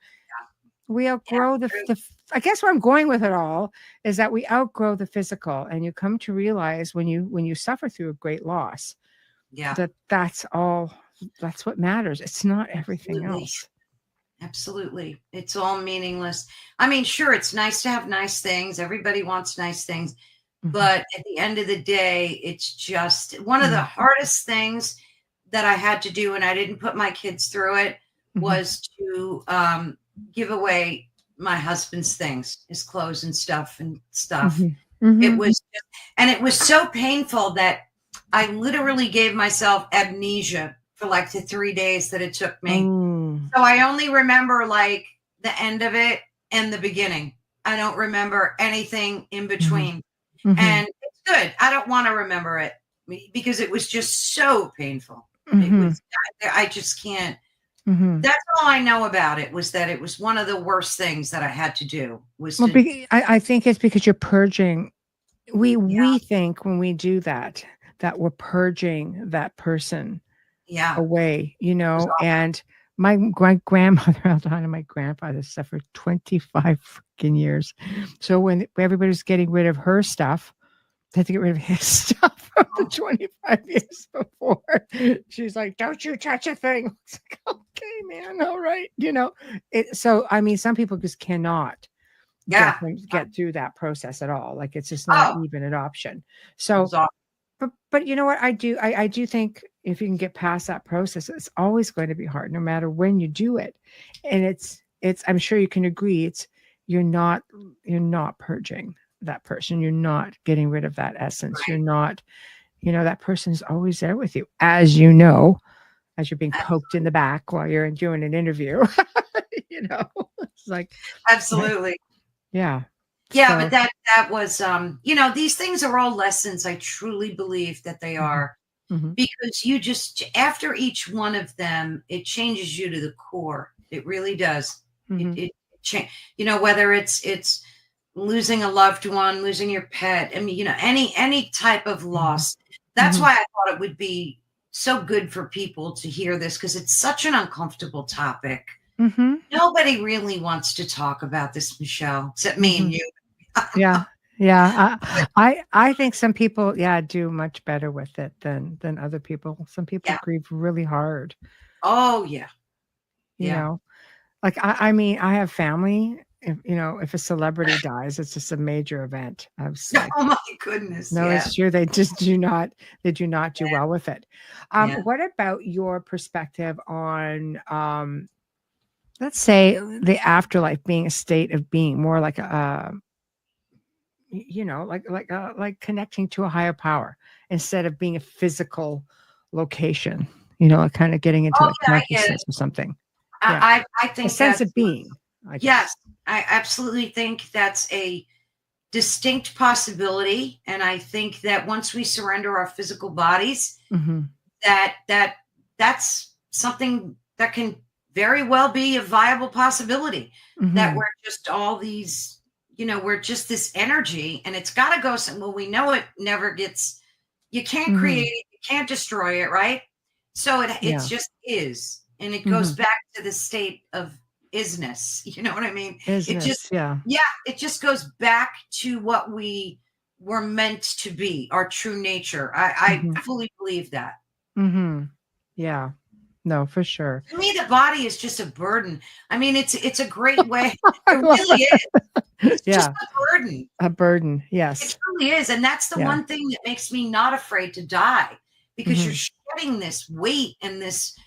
we outgrow I guess where I'm going with it all is that we outgrow the physical, and you come to realize when you suffer through a great loss, that's what matters. It's not everything else. Absolutely. It's all meaningless. I mean, sure, it's nice to have nice things. Everybody wants nice things. But at the end of the day, it's just one of the hardest things that I had to do, and I didn't put my kids through it, was to give away my husband's things, his clothes and stuff. It was, and it was so painful that I literally gave myself amnesia for like the 3 days that it took me. So I only remember like the end of it and the beginning. I don't remember anything in between. And it's good. I don't want to remember it because it was just so painful. It was, I just can't. That's all I know about it, was that it was one of the worst things that I had to do. I think it's because you're purging. We think when we do that we're purging that person away, you know. And my grandmother and my grandfather suffered 25 freaking years. So when everybody's getting rid of her stuff, they had to get rid of his stuff from the 25 years before. She's like, don't you touch a thing. It's like, okay, man, all right, you know. So I mean, some people just cannot get through that process at all. Like, it's just not even an option. So but you know what, I do think if you can get past that process, it's always going to be hard no matter when you do it. And it's I'm sure you can agree, you're not purging that person, you're not getting rid of that essence, you're not, you know, that person is always there with you, as you know, as you're being poked in the back while you're doing an interview. You know, it's like, absolutely. Yeah. Yeah, but that was, you know, these things are all lessons. I truly believe that they are, because you just, after each one of them, it changes you to the core. It really does. It you know, whether it's losing a loved one, losing your pet. I mean, you know, any type of loss. That's why I thought it would be so good for people to hear this, because it's such an uncomfortable topic. Nobody really wants to talk about this, Michelle, except me and you. Yeah. I think some people, do much better with it than other people. Some people grieve really hard. Oh yeah. You know, like I mean, I have family. If a celebrity dies, it's just a major event. I was like, oh my goodness. No, it's true. They just do not do well with it. What about your perspective on let's say the afterlife being a state of being, more like like connecting to a higher power instead of being a physical location, kind of getting into consciousness or something. I think a sense of being. Yes, I absolutely think that's a distinct possibility. And I think that once we surrender our physical bodies, that's something that can very well be a viable possibility, that we're just all these, we're just this energy, and it's got to go somewhere. We know it never gets, you can't create it, you can't destroy it, right? So it just is. And it goes back to the state of isness. You know what I mean? Isness, it just goes back to what we were meant to be, our true nature. I fully believe that. Yeah. No, for sure. To me, the body is just a burden. I mean, it's a great way. It really is. It's just a burden. A burden, yes. It truly is. And that's the one thing that makes me not afraid to die, because you're shedding this weight and this,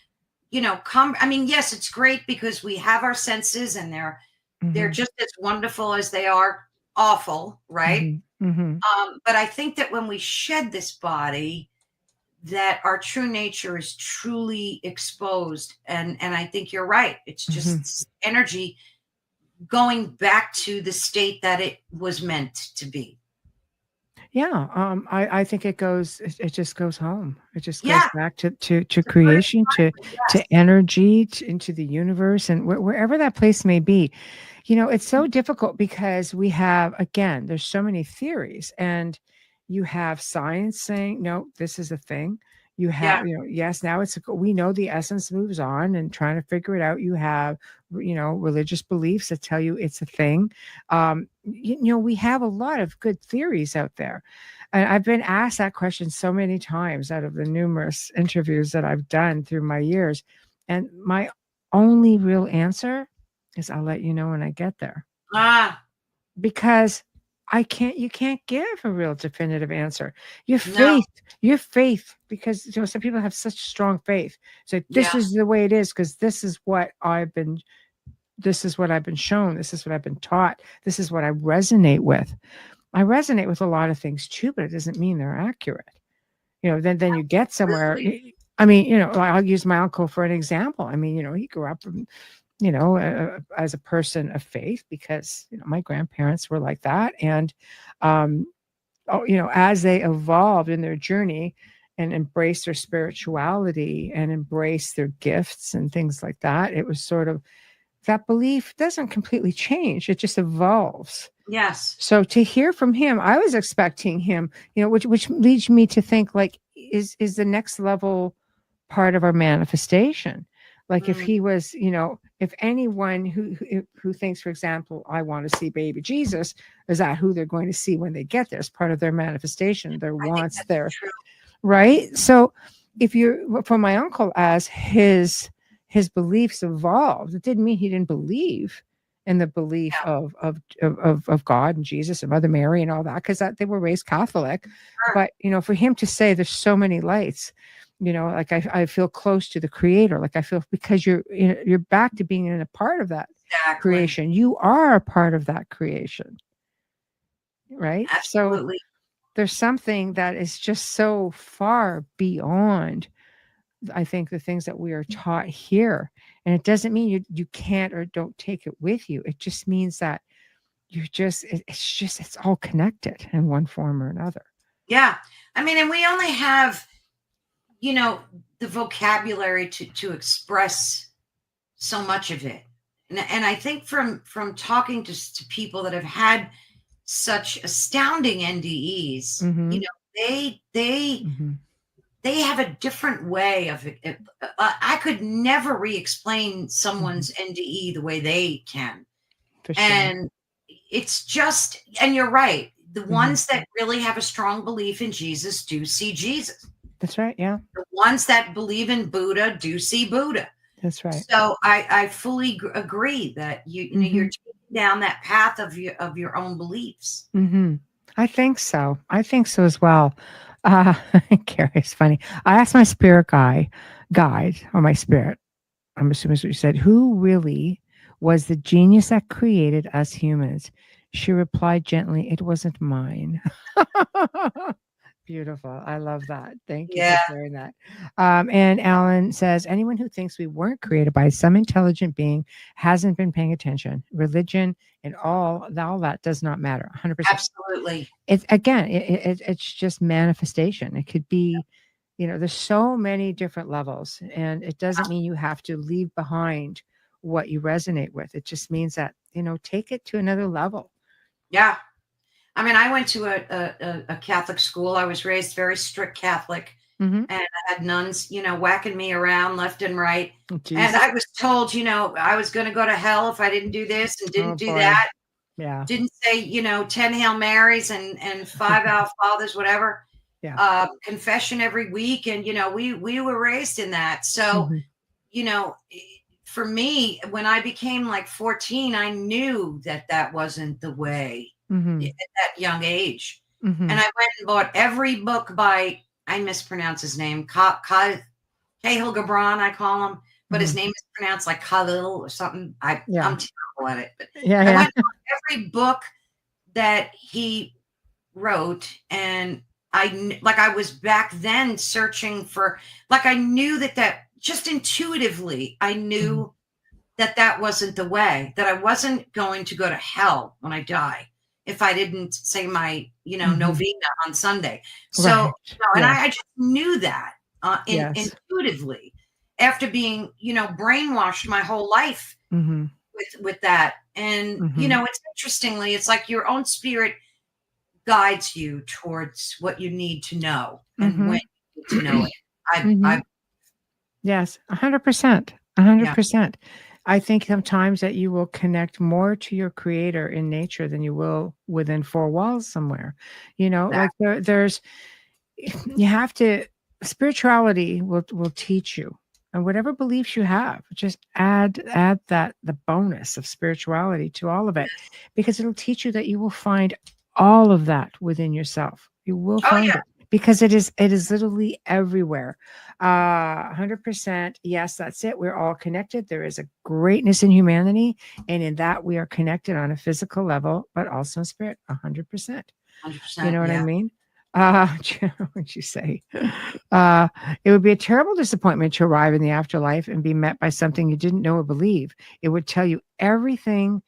I mean, yes, it's great because we have our senses, and they're just as wonderful as they are awful, right? But I think that when we shed this body, that our true nature is truly exposed. And I think you're right. It's just energy going back to the state that it was meant to be. I think it just goes home. It just goes back to creation, to energy, into the universe, and wherever that place may be. It's so difficult because we have, again, there's so many theories, and you have science saying, no, this is a thing. You have, yes, now we know the essence moves on and trying to figure it out. You have, religious beliefs that tell you it's a thing. We have a lot of good theories out there. And I've been asked that question so many times out of the numerous interviews that I've done through my years. And my only real answer is, I'll let you know when I get there. Because you can't give a real definitive answer. Your faith, because some people have such strong faith. So this is the way it is, because this is what I've been shown. This is what I've been taught. This is what I resonate with. I resonate with a lot of things too, but it doesn't mean they're accurate. Then you get somewhere. Absolutely. I mean, I'll use my uncle for an example. I mean, he grew up, as a person of faith because, my grandparents were like that. And, as they evolved in their journey and embraced their spirituality and embraced their gifts and things like that, it was sort of, that belief doesn't completely change. It just evolves. Yes. So to hear from him, I was expecting him, which leads me to think, like, is the next level part of our manifestation? Like, if he was, if anyone who thinks, for example, I want to see baby Jesus, is that who they're going to see when they get there? As part of their manifestation, their wants, their right. So if you're, for my uncle, as his beliefs evolved, it didn't mean he didn't believe in the belief of God and Jesus and Mother Mary and all that, because they were raised Catholic. But for him to say there's so many lights, like I feel close to the Creator, like I feel, because you're back to being in a part of that creation. You are a part of that creation, right? Absolutely. So there's something that is just so far beyond, I think, the things that we are taught here. And it doesn't mean you can't or don't take it with you. It just means that it's all connected in one form or another. Yeah. I mean, and we only have, the vocabulary to express so much of it. And I think from talking to people that have had such astounding NDEs, they have a different way of it. I could never re-explain someone's NDE the way they can. For sure. And it's just, and you're right. The ones that really have a strong belief in Jesus do see Jesus. That's right. Yeah. The ones that believe in Buddha do see Buddha. That's right. So I fully agree that you're taking down that path of your own beliefs. I think so. I think so as well. Carrie, it's funny. I asked my spirit guide, or my spirit, I'm assuming that's what you said, who really was the genius that created us humans? She replied gently, it wasn't mine. Beautiful. I love that. Thank you for sharing that. And Alan says, anyone who thinks we weren't created by some intelligent being hasn't been paying attention. Religion and all that does not matter. 100%. Absolutely. It's just manifestation. It could be, there's so many different levels, and it doesn't mean you have to leave behind what you resonate with. It just means that, take it to another level. Yeah. I mean, I went to a Catholic school. I was raised very strict Catholic, and I had nuns, whacking me around left and right. Oh, and I was told, I was going to go to hell if I didn't do this and didn't do that. Yeah. Didn't say, 10 Hail Marys and 5 Our Fathers, whatever. Yeah. Confession every week. And, we were raised in that. So, for me, when I became like 14, I knew that wasn't the way. At that young age. And I went and bought every book by, I mispronounce his name, Cahill Gibran, I call him, but his name is pronounced like Khalil or something. I'm terrible at it. But I went and bought every book that he wrote, and I was back then searching for, I knew that just intuitively, I knew that wasn't the way, that I wasn't going to go to hell when I die if I didn't say my, novena on Sunday. So, and I just knew that intuitively after being, brainwashed my whole life with that. And, it's interestingly, it's like your own spirit guides you towards what you need to know and when you need to know it. Yes, 100%. 100%. I think sometimes that you will connect more to your creator in nature than you will within four walls somewhere. Like there's, you have to, spirituality will teach you, and whatever beliefs you have, just add the bonus of spirituality to all of it, because it'll teach you that you will find all of that within yourself. You will find it. Because it is literally everywhere. 100%. Yes, that's it. We're all connected. There is a greatness in humanity. And in that we are connected on a physical level, but also in spirit, 100%. 100%, You know what I yeah. mean? What'd you say? It would be a terrible disappointment to arrive in the afterlife and be met by something you didn't know or believe. It would tell you everything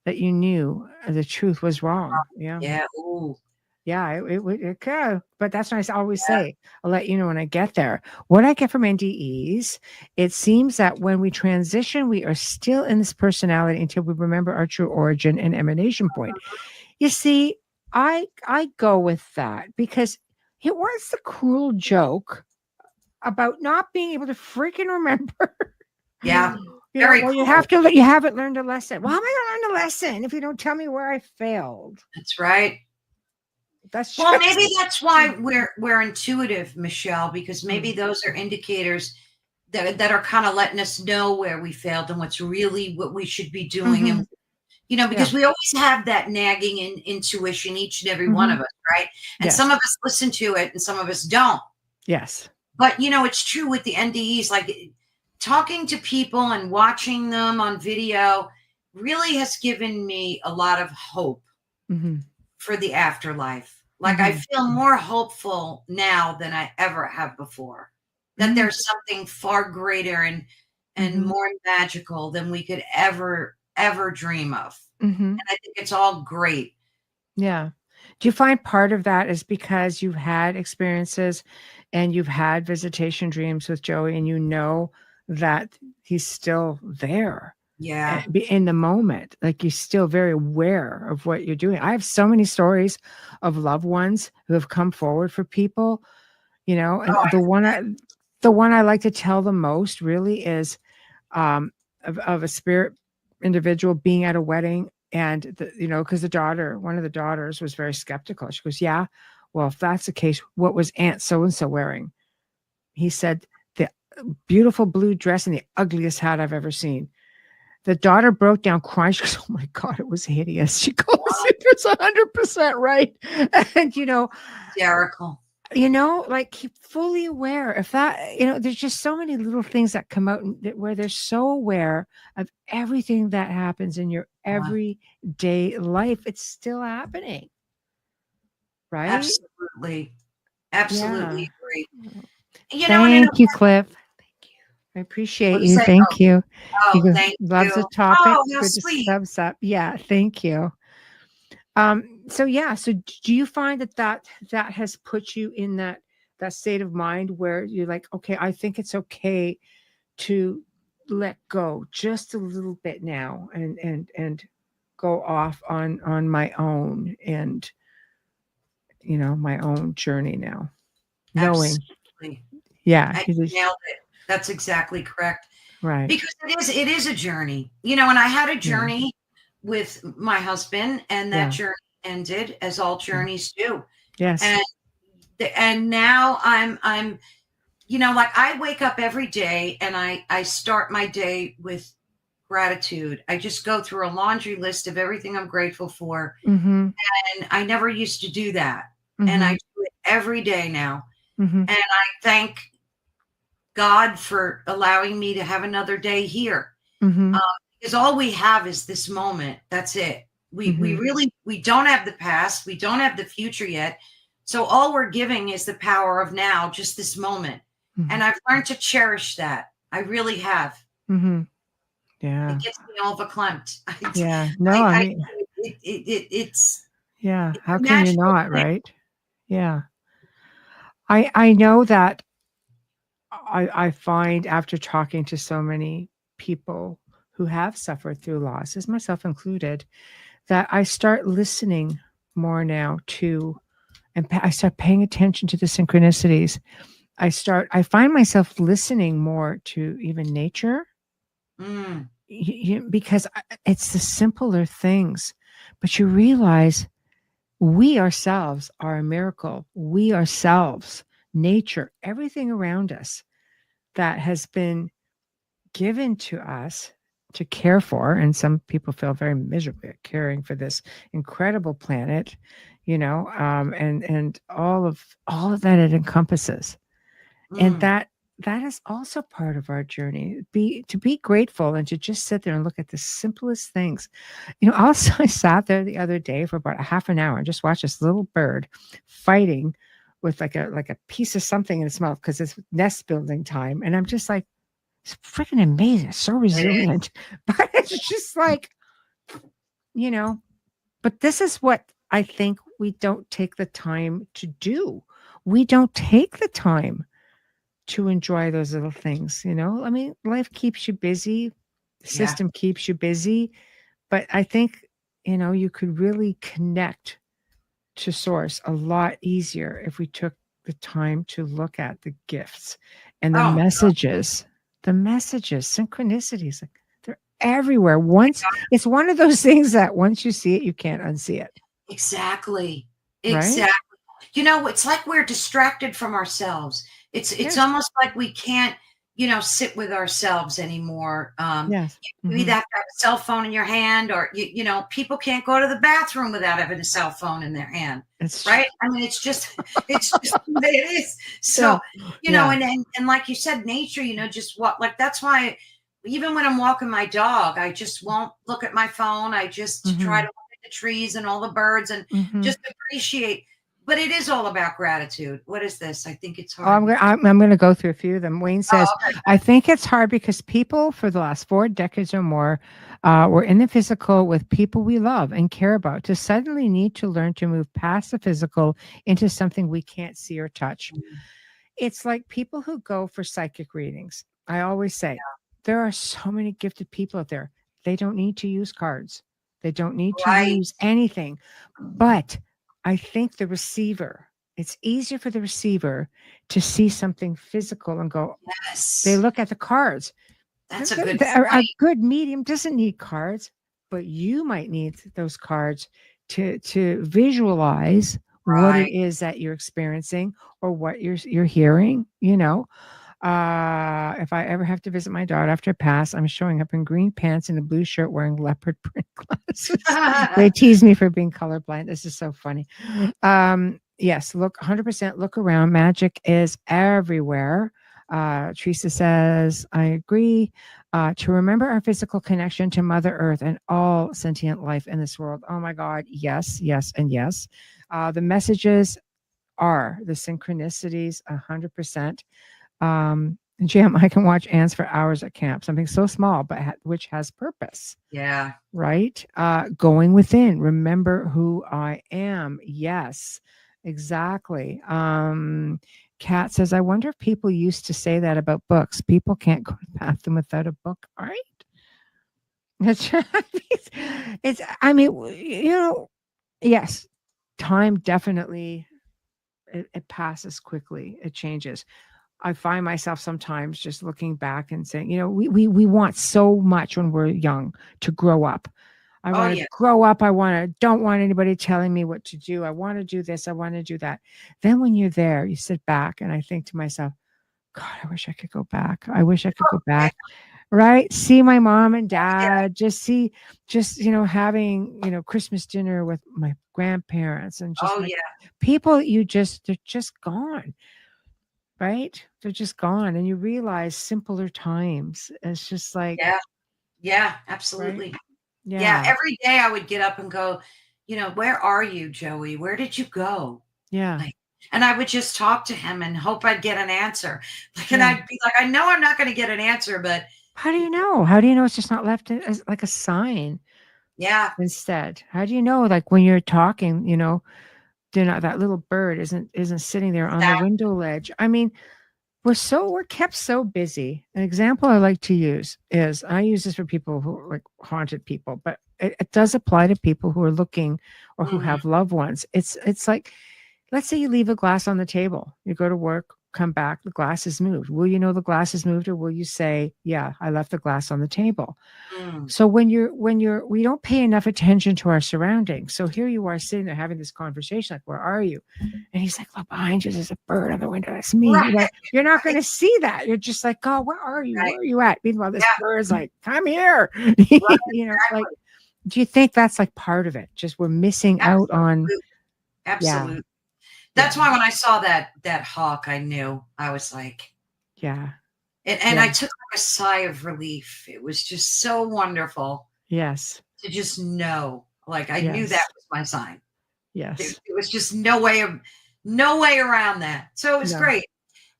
that you knew the truth was wrong. Yeah. Yeah. Ooh. Yeah, it could. But that's what I always Yeah. say. I'll let you know when I get there. What I get from NDEs, it seems that when we transition, we are still in this personality until we remember our true origin and emanation point. You see, I go with that because it was the cruel joke about not being able to freaking remember. Yeah. You know, Very well, cool. you haven't learned a lesson. Well, how am I going to learn a lesson if you don't tell me where I failed? That's right. That's Well, just maybe that's why we're intuitive, Michelle, because maybe those are indicators that are kind of letting us know where we failed and what we should be doing. And because we always have that nagging intuition, each and every one of us, right? And some of us listen to it and some of us don't. Yes. But it's true with the NDEs, like talking to people and watching them on video really has given me a lot of hope for the afterlife. Like I feel more hopeful now than I ever have before. That there's something far greater and more magical than we could ever dream of. And I think it's all great. Yeah. Do you find part of that is because you've had experiences and you've had visitation dreams with Joey and you know that he's still there? Yeah. In the moment, like you're still very aware of what you're doing. I have so many stories of loved ones who have come forward for people, and the one I like to tell the most really is of a spirit individual being at a wedding. And because one of the daughters was very skeptical. She goes, yeah, well, if that's the case, what was Aunt so-and-so wearing? He said, the beautiful blue dress and the ugliest hat I've ever seen. The daughter broke down crying. She goes, oh my God, it was hideous. She goes, it was 100% right. And, Hysterical. Like keep fully aware if that, there's just so many little things that come out where they're so aware of everything that happens in your everyday life. It's still happening. Right? Absolutely. Absolutely agree. Thank you, Cliff. I appreciate you. Thank you. Oh, thank you. Loves the topic. Oh, how good sweet. Subs up. Yeah, thank you. So do you find that has put you in that state of mind where you're like, okay, I think it's okay to let go just a little bit now and go off on my own and my own journey now. Knowing. Absolutely. Yeah. You nailed it. That's exactly correct. Right. Because it is a journey, and I had a journey with my husband, and that journey ended as all journeys do. Yes. And now I'm like I wake up every day and I start my day with gratitude. I just go through a laundry list of everything I'm grateful for. And I never used to do that. And I do it every day now. And I thank God for allowing me to have another day here. Because all we have is this moment. That's it. We don't have the past. We don't have the future yet. So all we're giving is the power of now, just this moment. And I've learned to cherish that. I really have. Yeah. It gets me all verklempt. Yeah. No, I mean, it's. Yeah. How can you not, right? Yeah. I know that I find after talking to so many people who have suffered through losses, myself included, that I start listening more now and I start paying attention to the synchronicities. I find myself listening more to even nature because it's the simpler things, but you realize we ourselves are a miracle. We ourselves, nature, everything around us that has been given to us to care for. And some people feel very miserable at caring for this incredible planet, and all of that it encompasses. And that that is also part of our journey. To be grateful and to just sit there and look at the simplest things. Also I sat there the other day for about a half an hour and just watched this little bird fighting with like a piece of something in its mouth because it's nest building time. And I'm just like, it's freaking amazing. It's so resilient. But it's just like, but this is what I think we don't take the time to do. We don't take the time to enjoy those little things. I mean, life keeps you busy, the system keeps you busy, but I think, you could really connect to source a lot easier if we took the time to look at the gifts and the messages, synchronicities. Like, they're everywhere. It's one of those things that once you see it, you can't unsee it. Exactly. Right? It's like we're distracted from ourselves. It's almost like we can't, sit with ourselves anymore. Yes. You either have to have a cell phone in your hand, or people can't go to the bathroom without having a cell phone in their hand. It's right. I mean, it's just the way it is. So, and like you said, nature, just what, like, that's why even when I'm walking my dog, I just won't look at my phone. I just try to look at the trees and all the birds and just appreciate. But it is all about gratitude. What is this? I think it's hard. I'm going to go through a few of them. Wayne says, I think it's hard because people for the last 4 decades or more were in the physical with people we love and care about, to suddenly need to learn to move past the physical into something we can't see or touch. It's like people who go for psychic readings. I always say, there are so many gifted people out there. They don't need to use cards. They don't need to use anything. But I think the receiver, it's easier for the receiver to see something physical and go, they look at the cards. That's a good medium doesn't need cards, but you might need those cards to visualize what it is that you're experiencing or what you're hearing, If I ever have to visit my daughter after a pass, I'm showing up in green pants and a blue shirt wearing leopard print glasses. They tease me for being colorblind. This is so funny. Yes, look, 100% look around. Magic is everywhere. Teresa says, I agree. To remember our physical connection to Mother Earth and all sentient life in this world. Oh my God. Yes, yes, and yes. The messages are the synchronicities, 100%. Jim, I can watch ants for hours at camp. Something so small, but which has purpose. Yeah. Right. Going within. Remember who I am. Yes, exactly. Kat says, I wonder if people used to say that about books. People can't go to the bathroom without a book. All right. It's, I mean, yes, time definitely, it passes quickly. It changes. I find myself sometimes just looking back and saying, we want so much when we're young to grow up. I want to grow up. Don't want anybody telling me what to do. I want to do this. I want to do that. Then when you're there, you sit back and I think to myself, God, I wish I could go back. I wish I could go back. Right. See my mom and dad, just having, Christmas dinner with my grandparents and just people they're just gone. Right? They're just gone. And you realize simpler times. It's just like. Yeah, absolutely. Right? Yeah. Every day I would get up and go, where are you, Joey? Where did you go? Yeah. And I would just talk to him and hope I'd get an answer. And I'd be like, I know I'm not going to get an answer, but. How do you know? How do you know it's just not left as like a sign? Yeah. Instead, how do you know? Like when you're talking, that little bird isn't sitting there on the window ledge. I mean, we're kept so busy. An example I like to use is, I use this for people who are like haunted people, but it does apply to people who are looking or who have loved ones. It's like, let's say you leave a glass on the table, you go to work, come back, the glass is moved. Will you know the glass is moved, or will you say, yeah, I left the glass on the table? So we don't pay enough attention to our surroundings. So here you are sitting there having this conversation, like, where are you? And he's like, look, behind you, there's a bird on the window. That's me. Right. You're not going to see that. You're just like, oh, where are you? Where are you at? Meanwhile, this bird is like, come here. Like, do you think that's like part of it? Just we're missing out on. Absolutely. That's why when I saw that hawk, I knew. I was like, Yeah. And I took like a sigh of relief. It was just so wonderful. Yes. To just know, like I knew that was my sign. Yes. There was just no way around that. So it was great.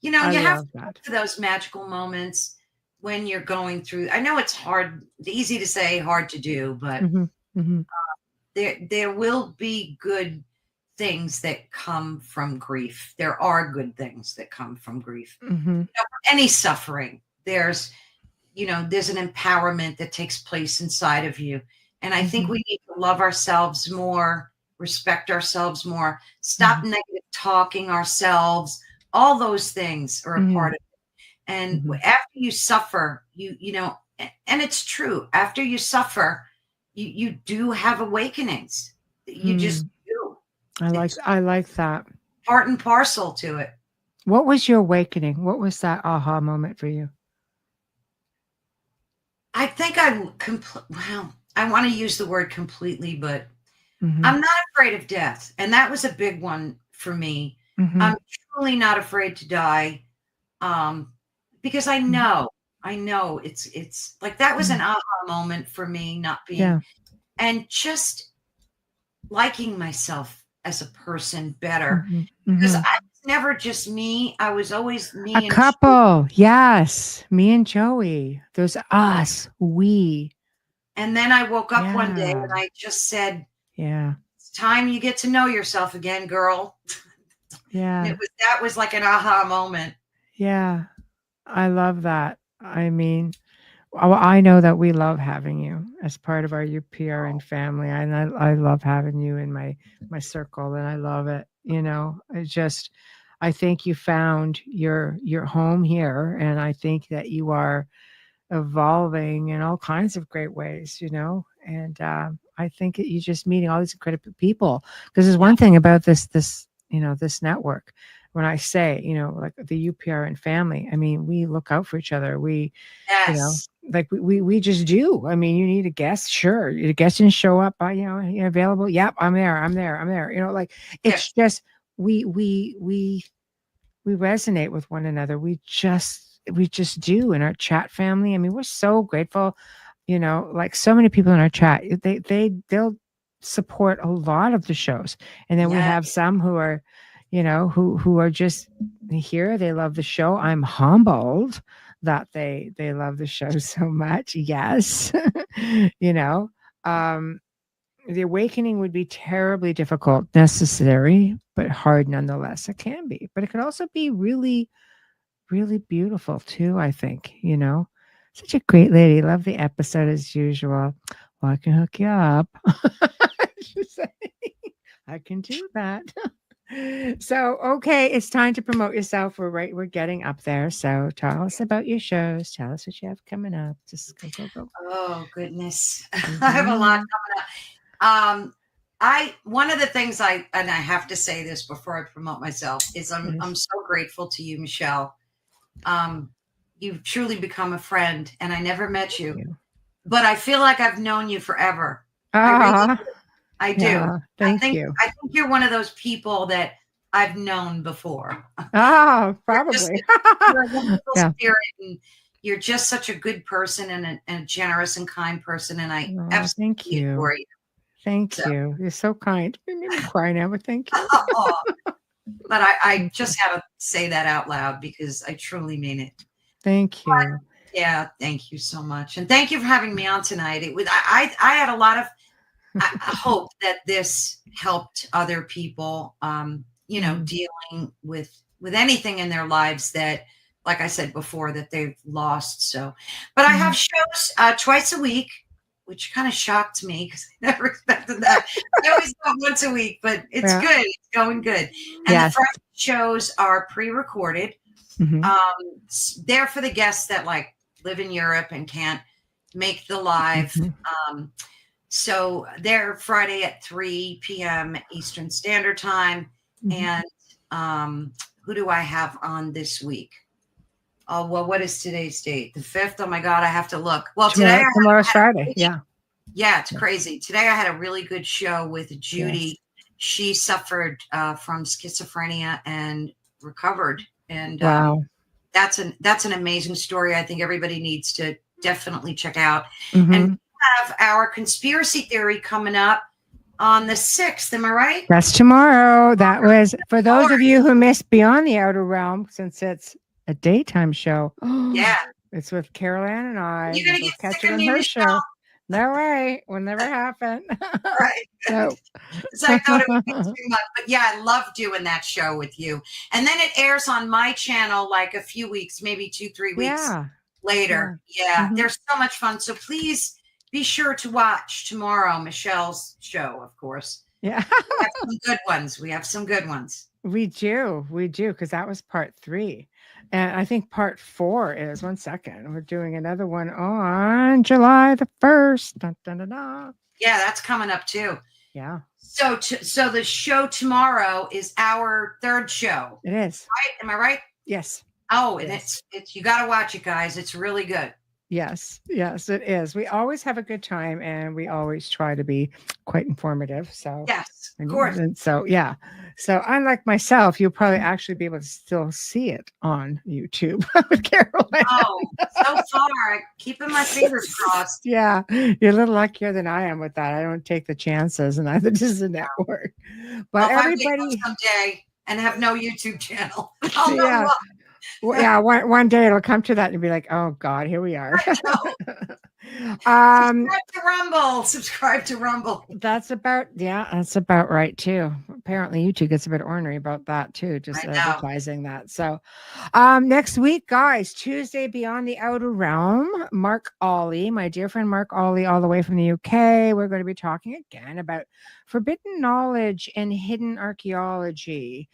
You know, you have to go to those magical moments when you're going through. I know it's hard, easy to say, hard to do, but there will be good things that come from grief. There are good things that come from grief. You know, any suffering, there's an empowerment that takes place inside of you. And I think we need to love ourselves more, respect ourselves more, stop negative talking ourselves. All those things are a part of it. And after you suffer, you know, and it's true, after you suffer, you do have awakenings. You just do. I like that. Part and parcel to it. What was your awakening? What was that aha moment for you? I think I want to use the word completely, but I'm not afraid of death. And that was a big one for me. I'm truly not afraid to die. Because I know it's like, that was an aha moment for me, not being, and just liking myself as a person better, because I was never just me. I was always me. A couple. Yes. Me and Joey. There's us. We. And then I woke up one day and I just said, it's time you get to know yourself again, girl. Yeah. That was like an aha moment. Yeah. I love that. I mean, I know that we love having you as part of our UPRN family. And I love having you in my circle, and I love it. You know, I think you found your home here, and I think that you are evolving in all kinds of great ways, you know, and I think that you're just meeting all these incredible people, because there's one thing about this network. When I say, you know, like the UPRN family, I mean, we look out for each other. We, you know, like we just do. I mean, you need a guest, sure. The guest didn't show up, you know, you're available. Yep, I'm there. You know, like it's just we resonate with one another. We just do in our chat family. I mean, we're so grateful. You know, like so many people in our chat, they'll support a lot of the shows, and then we have some who are, you know, who are just here. They love the show. I'm humbled that they love the show so much. Yes. You know, the awakening would be terribly difficult, necessary, but hard nonetheless. It can be, but it could also be really, really beautiful too, I think, you know. Such a great lady. Love the episode as usual. Well, I can hook you up. I can do that. So, okay, it's time to promote yourself. We're getting up there. So tell us about your shows. Tell us what you have coming up. Just go. Oh, goodness. I have a lot coming up. One of the things and I have to say this before I promote myself, is I'm so grateful to you, Michelle. You've truly become a friend, and I never met you, but I feel like I've known you forever. I do. Yeah, thank you. I think you're one of those people that I've known before. Oh, probably. You're a wonderful spirit, and you're just such a good person, and a generous and kind person. And I absolutely adore you. Thank you. You're so kind. You made me cry now, but thank you. But I just had to say that out loud, because I truly mean it. Thank you. Yeah, thank you so much. And thank you for having me on tonight. I had a lot of, I hope that this helped other people, you know, dealing with anything in their lives that, like I said before, that they've lost. So, but I have shows twice a week, which kind of shocked me, because I never expected that. I always go once a week, but it's good. It's going good. And the Friday shows are pre-recorded. They're for the guests that like live in Europe and can't make the live. So they're Friday at 3 p.m. Eastern Standard Time. And who do I have on this week? Oh, well, what is today's date? The 5th? Oh my God, I have to look. Well, tomorrow's Friday. Yeah, it's crazy. Today I had a really good show with Judy. Yes. She suffered from schizophrenia and recovered. And that that's an amazing story. I think everybody needs to definitely check out. Mm-hmm. And we have our conspiracy theory coming up on the 6th. Am I right? That's tomorrow. That was for those of you who missed Beyond the Outer Realm, since it's a daytime show. Yeah. It's with Carolann and I. You're gonna We'll get catch sick it of on me, her Michelle. show. No way. Will never happen. Right. No. So I thought it would be too much. But yeah, I love doing that show with you. And then it airs on my channel like a few weeks, maybe 2-3 weeks later. Yeah. Mm-hmm. There's so much fun. So please be sure to watch tomorrow Michelle's show, of course. Yeah. We have some good ones. We do, because that was part 3. And I think part 4 is 1 second. We're doing another one on July the 1st. Dun, dun, dun, dun. Yeah, that's coming up too. Yeah. So the show tomorrow is our 3rd show. It is. Right? Am I right? Yes. Oh, and yes. it's you gotta watch it, guys. It's really good. Yes, it is. We always have a good time, and we always try to be quite informative. So yes, of course. And so yeah. So unlike myself, you'll probably actually be able to still see it on YouTube with Carolann. Oh, so far, keeping my fingers crossed. Yeah, you're a little luckier than I am with that. I don't take the chances, and neither does the network. But everybody someday and have no YouTube channel. Yeah. Well, yeah, one day it'll come to that and you'll be like, oh God, here we are. Subscribe to Rumble. That's about right too. Apparently YouTube gets a bit ornery about that too, just advertising that. So next week, guys, Tuesday, Beyond the Outer Realm, Mark Ollie, my dear friend Mark Ollie, all the way from the UK. We're going to be talking again about forbidden knowledge and hidden archaeology.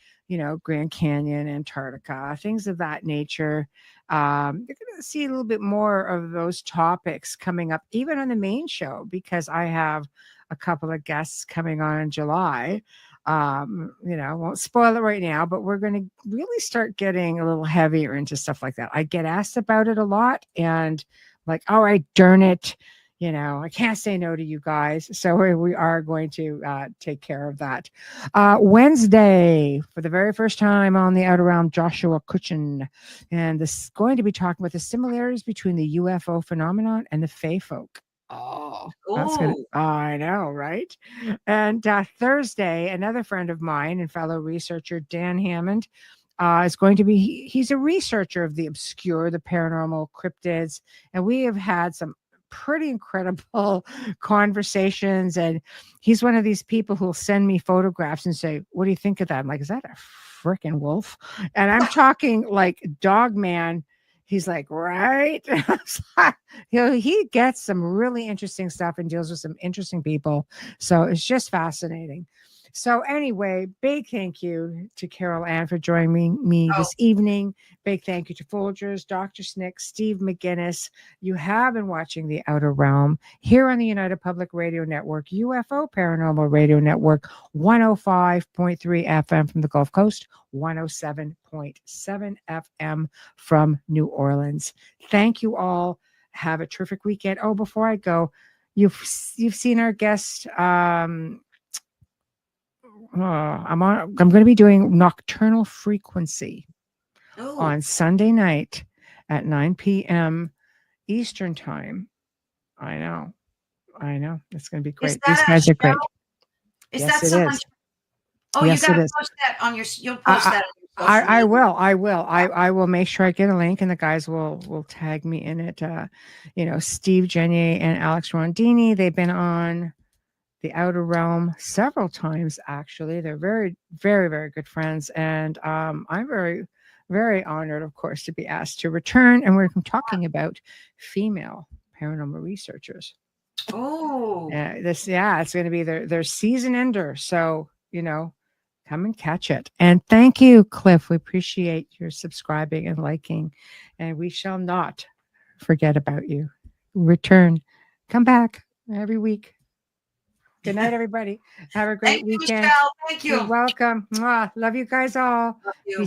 Grand Canyon, Antarctica, things of that nature. You're going to see a little bit more of those topics coming up, even on the main show, because I have a couple of guests coming on in July. Won't spoil it right now, but we're going to really start getting a little heavier into stuff like that. I get asked about it a lot, and like, all right, darn it. I can't say no to you guys. So we are going to take care of that. Wednesday, for the very first time on the Outer Realm, Joshua Cutchin. And this is going to be talking about the similarities between the UFO phenomenon and the Fae folk. Oh, that's good. I know, right? And Thursday, another friend of mine and fellow researcher, Dan Hammond, is going to be, he's a researcher of the obscure, the paranormal, cryptids. And we have had some pretty incredible conversations, and he's one of these people who'll send me photographs and say, what do you think of that? I'm like, is that a freaking wolf? And I'm talking like Dog Man. He's like, right. He gets some really interesting stuff and deals with some interesting people, so it's just fascinating. So anyway, big thank you to Carolann for joining me this evening. Big thank you to Folgers, Dr. Snick, Steve McGinnis. You have been watching The Outer Realm here on the United Public Radio Network, UFO Paranormal Radio Network, 105.3 FM from the Gulf Coast, 107.7 FM from New Orleans. Thank you all. Have a terrific weekend. Oh, before I go, you've seen our guest. I'm going to be doing Nocturnal Frequency on Sunday night at 9 p.m. Eastern Time. I know. It's going to be great. These guys are great. Yes, it is. Oh, yes, you got to post that on your. You'll post that. I will. I will make sure I get a link, and the guys will tag me in it. Steve Genier and Alex Rondini. They've been on The Outer Realm several times, actually. They're very, very, very good friends. And I'm very, very honored, of course, to be asked to return. And we're talking about female paranormal researchers. Oh, it's going to be their season ender. So, come and catch it. And thank you, Cliff. We appreciate your subscribing and liking. And we shall not forget about you. Return. Come back every week. Good night, everybody. Have a great weekend. Michelle. Thank you. You're welcome. Mwah. Love you guys all. Love you.